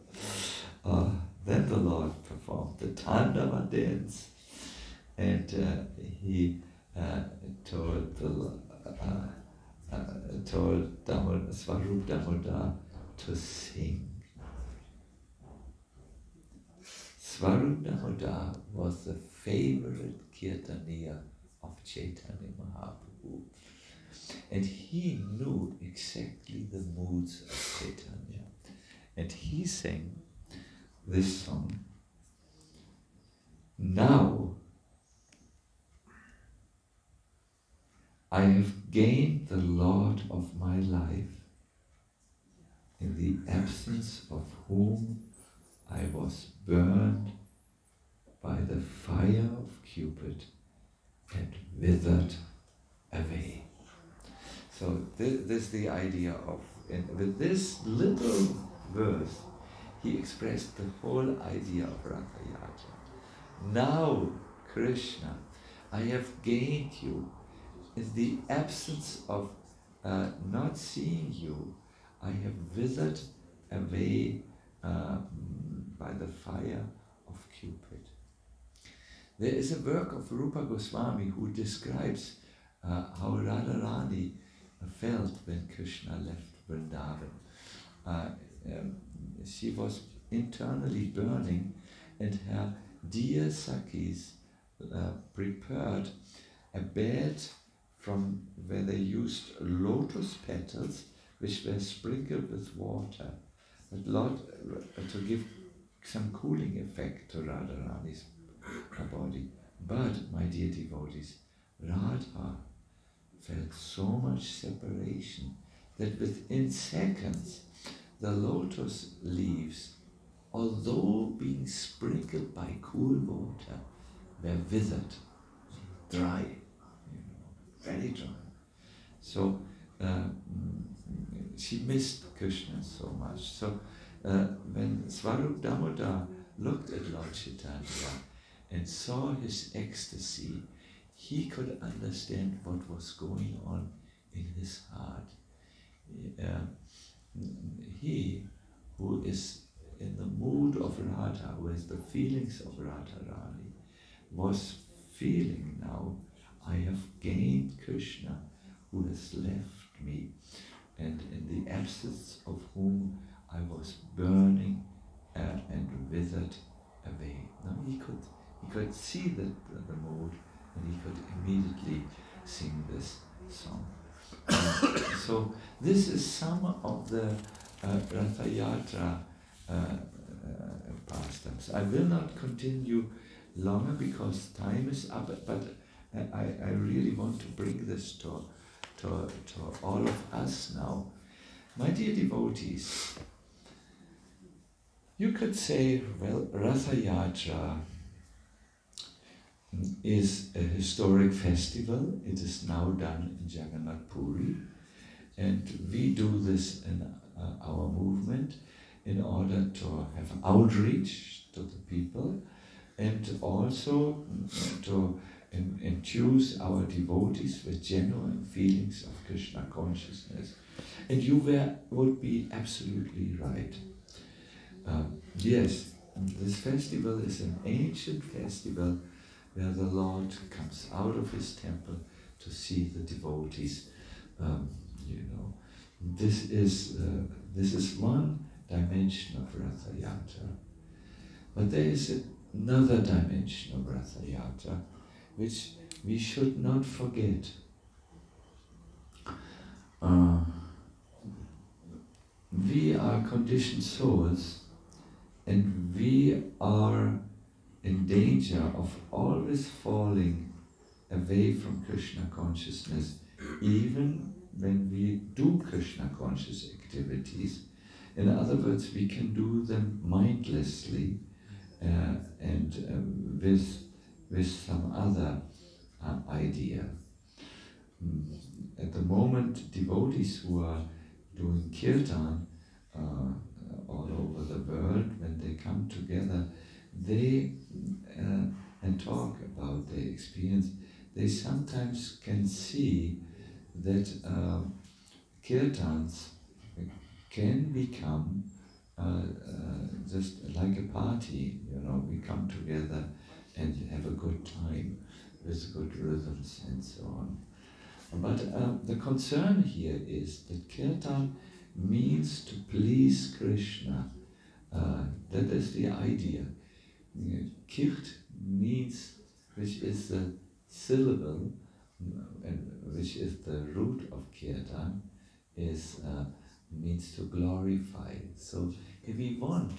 S1: Then the Lord performed the Tandava dance, and he told Swarup Damodar to sing. Swarup Damodar was the favorite kirtaniya of Chaitanya Mahaprabhu, and he knew exactly the moods of Chaitanya, and he sang this song. Now I have gained the Lord of my life, in the absence of whom I was burned by the fire of Cupid and withered away. So this is the idea of, and with this little verse, he expressed the whole idea of Ratha Yatra. Now, Krishna, I have gained you. In the absence of not seeing you, I have withered away by the fire of Cupid. There is a work of Rupa Goswami who describes how Radharani felt when Krishna left Vrindavan. She was internally burning, and her dear Sakhis prepared a bed from where they used lotus petals which were sprinkled with water, to give some cooling effect to Radharani's body. But, my dear devotees, Radha felt so much separation that within seconds the lotus leaves, although being sprinkled by cool water, were withered, dry, very dry. So she missed Krishna so much. So when Swarup Damodar looked at Lord Chaitanya and saw his ecstasy, he could understand what was going on in his heart. He who is in the mood of Radha, who has the feelings of Radharani, was feeling now, I have gained Krishna who has left me, and in the absence of whom I was burning and withered away. Now he could see the mood, and he could immediately sing this song. So this is some of the Ratha Yatra pastimes. I will not continue longer because time is up, but I really want to bring this to all of us now. My dear devotees, you could say, well, Ratha Yatra is a historic festival. It is now done in Jagannath Puri, and we do this in our movement in order to have outreach to the people, and also to infuse our devotees with genuine feelings of Krishna consciousness. And you would be absolutely right. Yes, this festival is an ancient festival where the Lord comes out of his temple to see the devotees. This is one dimension of Ratha Yatra. But there is another dimension of Ratha Yatra which we should not forget. We are conditioned souls, and we are in danger of always falling away from Krishna consciousness, even when we do Krishna conscious activities. In other words, we can do them mindlessly and with some other idea. At the moment, devotees who are doing kirtan all over the world, when they come together, they and talk about their experience, they sometimes can see that kirtans can become just like a party. We come together and have a good time with good rhythms and so on. But the concern here is that kirtan means to please Krishna. That is the idea. Kirt means, which is the syllable, and which is the root of kirtan, means to glorify. So if we want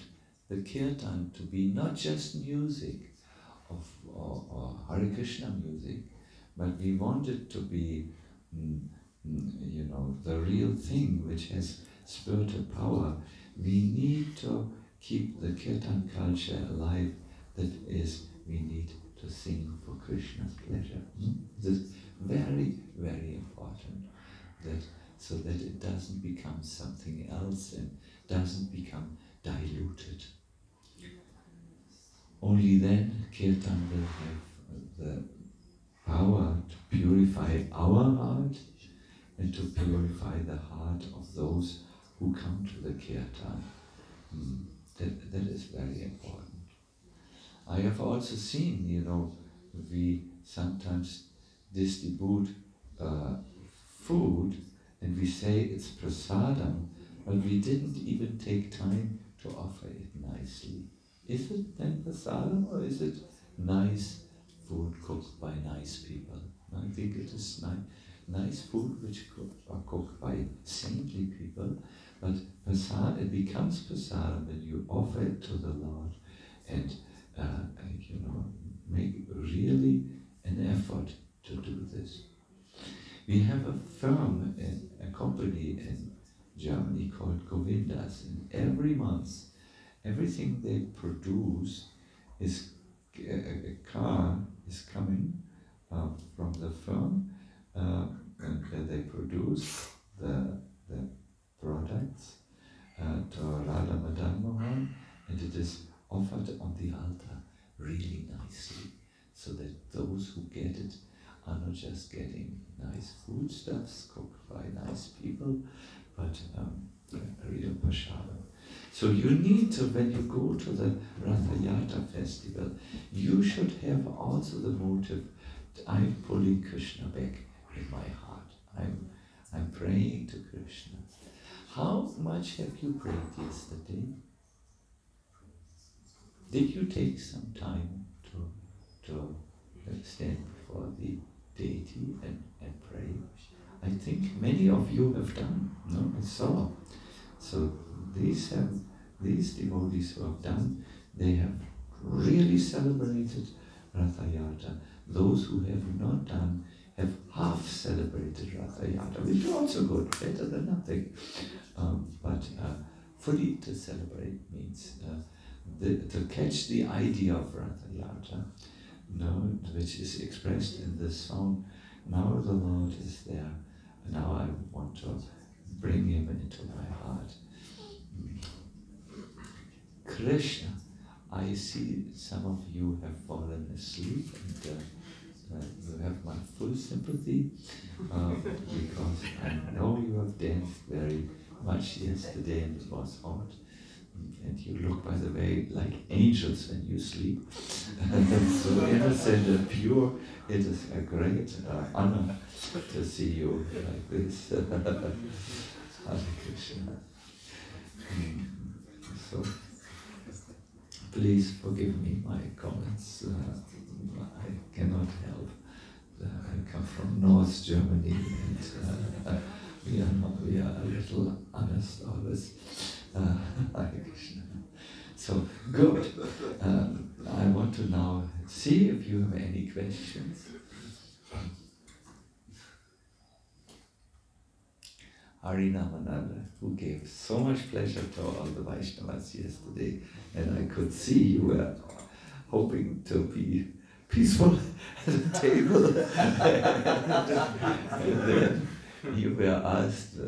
S1: the kirtan to be not just music or Hare Krishna music, but we want it to be the real thing which has spiritual power, we need to keep the kirtan culture alive. That is, we need to sing for Krishna's pleasure. This is very, very important, so that it doesn't become something else and doesn't become diluted. Only then kirtan will have the power to purify our heart and to purify the heart of those who come to the kirtan. That is very important. I have also seen, we sometimes distribute food and we say it's prasadam, but we didn't even take time to offer it nicely. Is it then prasadam, or is it nice food cooked by nice people? I think it is nice food which are cooked by saintly people, but it becomes prasadam when you offer it to the Lord and make really an effort to do this. We have a firm, a company in Germany called Govindas, and every month, everything they produce is a car is coming from the firm, and where they produce the products to Radha Madan Mohan, and it is offered on the altar really nicely, so that those who get it are not just getting nice foodstuffs cooked by nice people, but a real prasada. So you need to, when you go to the Ratha Yatra festival, you should have also the motive, I'm pulling Krishna back in my heart. I'm praying to Krishna. How much have you prayed yesterday? Did you take some time to stand before the deity and pray? I think many of you have done, no? I saw. So these devotees who have done, they have really celebrated Ratha Yatra. Those who have not done have half celebrated Ratha Yatra, which is also good, better than nothing. But fully to celebrate means to catch the idea of Ratha Yatra, which is expressed in this song. Now the Lord is there. Now I want to bring him into my heart. Krishna, I see some of you have fallen asleep, and you have my full sympathy, because I know you have danced very much yesterday and it was hot. And you look, by the way, like angels when you sleep. So innocent and pure, it is a great honor to see you like this. Hare Krishna. So, please forgive me my comments. I cannot help. I come from North Germany, and we are a little honest always. Hare Krishna. So, good. I want to now see if you have any questions. Harinamananda, who gave so much pleasure to all the Vaishnavas yesterday, and I could see you were hoping to be peaceful at the table. And then you were asked,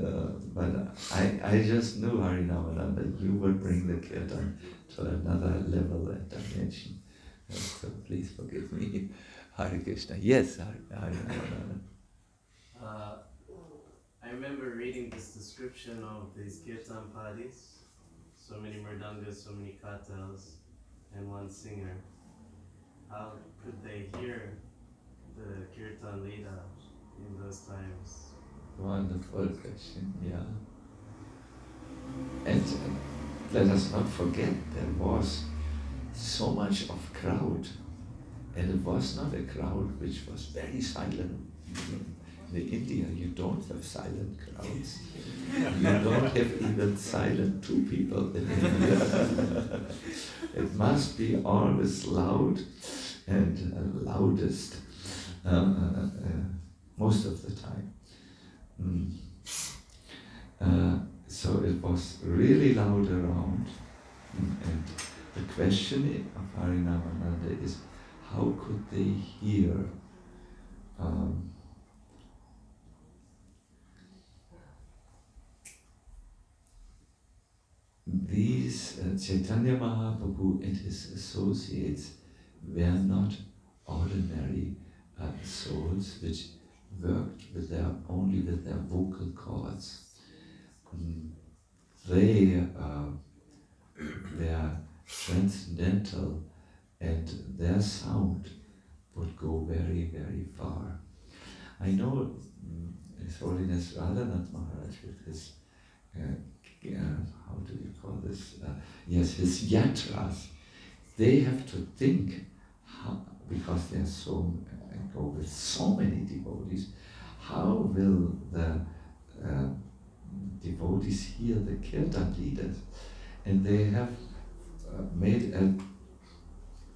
S1: but I just knew, Harinamananda, you would bring the kirtan to another level and dimension. So please forgive me. Hare Krishna. Yes, Harinamananda.
S5: I remember reading this description of these kirtan parties. So many mridangas, so many katals, and one singer. How could they hear the kirtan LILA in those times?
S1: Wonderful question, yeah. And let us not forget, there was so much of crowd, and it was not a crowd which was very silent. In India, you don't have silent crowds. You don't have even silent two people in India. It must be always loud and loudest most of the time. So it was really loud around. And the question of Harinamananda is, how could they hear these Chaitanya Mahaprabhu and his associates were not ordinary souls which worked only with their vocal cords. They were transcendental, and their sound would go very, very far. I know His Holiness Radhanath Maharaj with his how do you call this? Yes, his yatras. They have to think how, because they are go with so many devotees. How will the devotees hear the kirtan leaders? And they have made a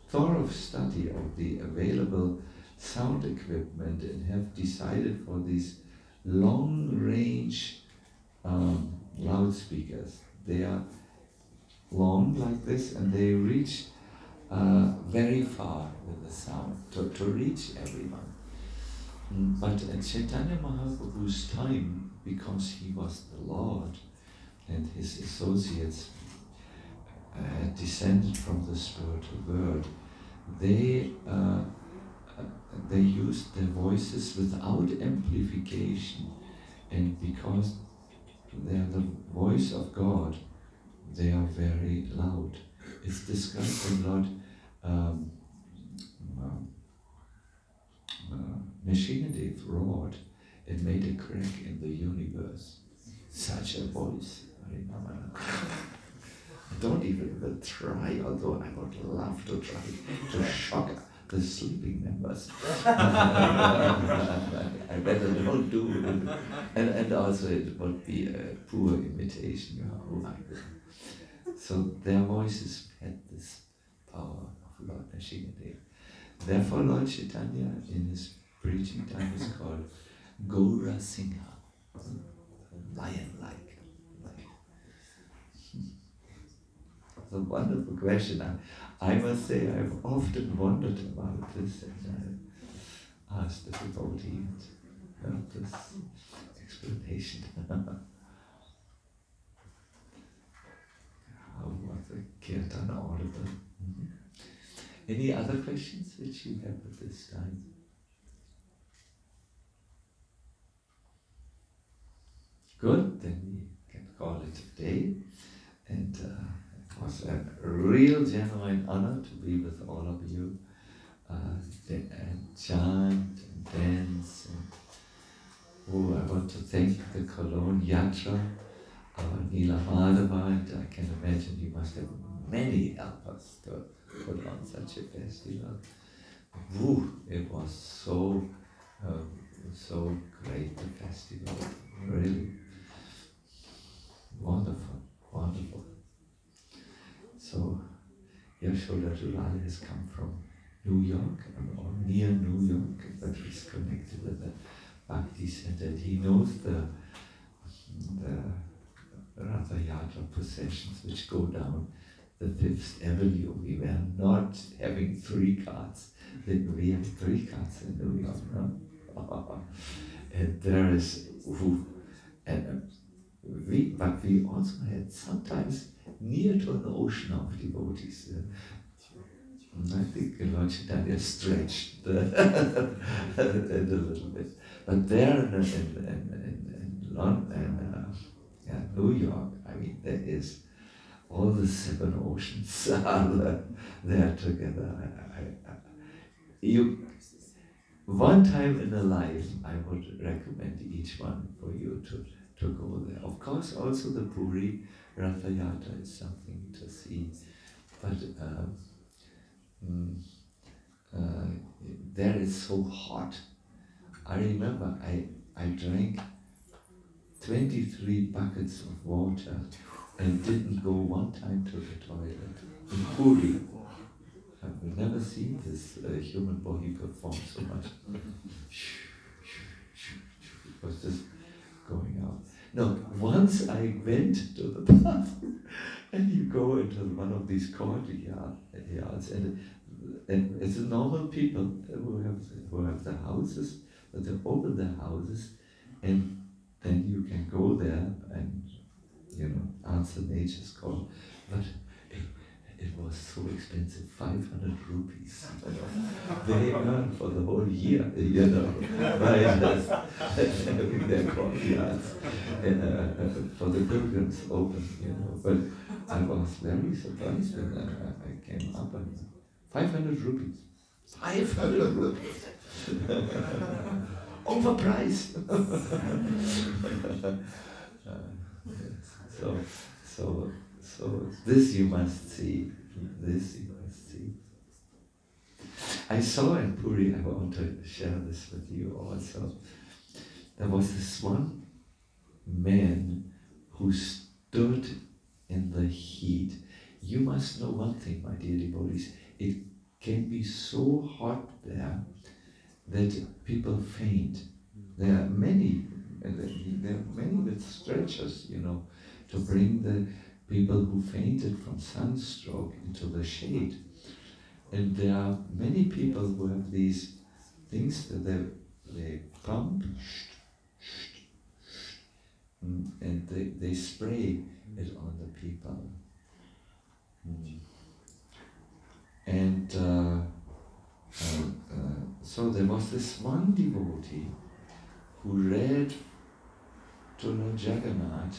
S1: thorough study of the available sound equipment and have decided for these long-range loudspeakers. They are long like this, and they reach very far with the sound to reach everyone. But at Chaitanya Mahaprabhu's time, because he was the Lord and his associates had descended from the spiritual world, they used their voices without amplification, and because they are the voice of God, they are very loud. It's described a lot. Machine roared and made a crack in the universe. Such a voice. Don't even try, although I would love to try to shock the sleeping members. I better don't do it. And also it would be a poor imitation. So their voices had this power of Lord Nrsimhadev. Therefore Lord Chaitanya in his preaching time is called Gaura Singha, lion-like. It's a wonderful question. I must say I've often wondered about this, and I asked the devotee this explanation. How was the kirtan audible? Any other questions which you have at this time? Good, then we can call it a day. And it was a real genuine honor to be with all of you and chant and dance. And, I want to thank the Köln YATRA, our LILA Madhava, and I can imagine you must have many helpers to put on such a festival. It was so great, the festival, really wonderful, wonderful. So Yashoda Julal has come from New York, or near New York, but he's connected with the Bhakti Center. He knows the RATHA YATRA processions which go down the 5th Avenue. We were not having 3 cars. We have 3 cars in New York, no? And there is, but we also had sometimes near to an ocean of devotees. I think Lord Chaitanya stretched a little bit. But there in London, New York, I mean, there is all the 7 oceans are there together. One time in a life, I would recommend each one for you to go there. Of course, also the Puri Ratha Yatra is something to see, but there it's so hot. I remember I drank 23 buckets of water and didn't go one time to the toilet in Puri. I've never seen this human body perform so much. It was just going out. No, once I went to the bathroom, and you go into one of these courtyards, and it's normal people who have the houses, but they open their houses, and then you can go there and answer nature's call. But it was so expensive, 500 rupees. They earn for the whole year, by just having their courtyards for the pilgrims open, But I was very surprised when I came up and 500 rupees. 500 rupees! Overpriced! So this you must see. This you must see. I saw in Puri, I want to share this with you also. There was this one man who stood in the heat. You must know one thing, my dear devotees. It can be so hot there that people faint. There are many with stretchers, to bring the people who fainted from sunstroke into the shade. And there are many people who have these things that they pump and they spray it on the people. And so there was this one devotee who read to Lord Jagannath,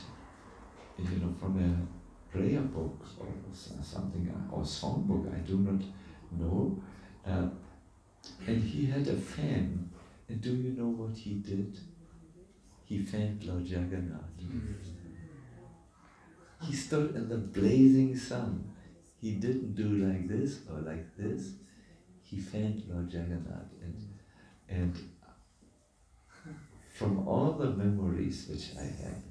S1: from a prayer book or something, or songbook, I do not know. And he had a fan, and do you know what he did? He fanned Lord Jagannath. He stood in the blazing sun. He didn't do like this or like this. He fanned Lord Jagannath. And from all the memories which I have,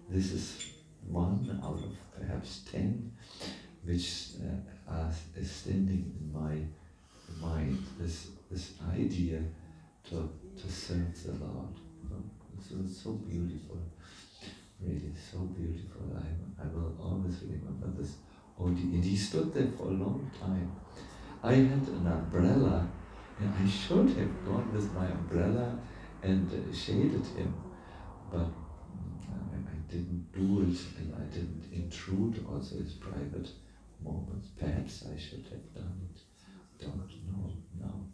S1: this is one out of perhaps 10 which is standing in my mind, this idea to serve the Lord. It's so beautiful, really so beautiful. I will always remember this oldie. And he stood there for a long time. I had an umbrella, and I should have gone with my umbrella and shaded him, but I didn't do it, and I didn't intrude also his private moments. Perhaps I should have done it. Don't know now,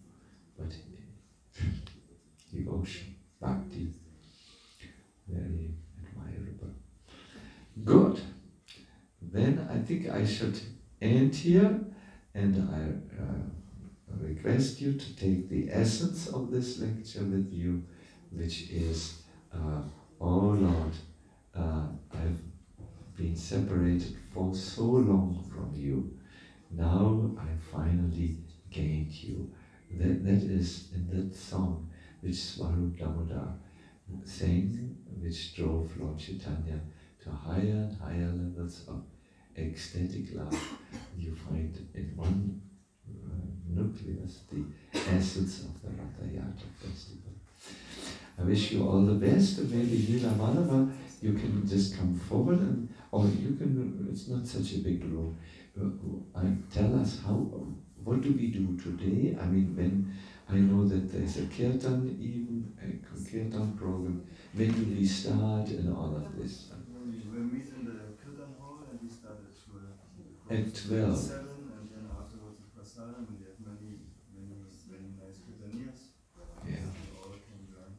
S1: but devotion, bhakti, very admirable. Good. Then I think I should end here, and I request you to take the essence of this lecture with you, which is, oh Lord, I've been separated for so long from you. Now I finally gained you. That is in that song which Swarup Damodar sang, which drove Lord Chaitanya to higher and higher levels of ecstatic love. You find in one nucleus the essence of the Ratha Yatra festival. I wish you all the best, and maybe Lila Malava, you can just come forward, and or you can, it's not such a big room. Tell us what do we do today? I mean, when I know that there's a kirtan, even a kirtan program, when do we start and all of this?
S2: We meet in the kirtan hall and we start
S1: at 12.
S2: 7, and then afterwards is prasadam, and we have many nice kirtanias.
S1: Yeah.
S2: All can learn.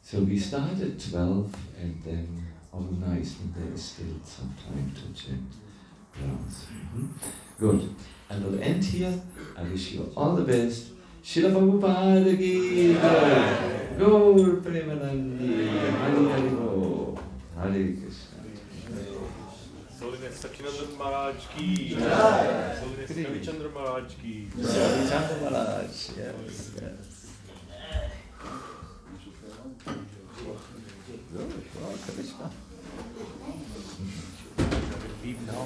S1: So we start at 12, and then, oh nice, and there is still some time to chant. Good. I will end here. I wish you all the best. Srila Prabhupada ki jai. Gaur Premanandi. Hari Hari Bo. Hare Krishna.
S4: Holiness Sacinandana Maharaj ki jai. Holiness Ravichandra Maharaj ki jai.
S1: Ravichandra Maharaj. Yes, yes. Good. Krishna.
S4: Now,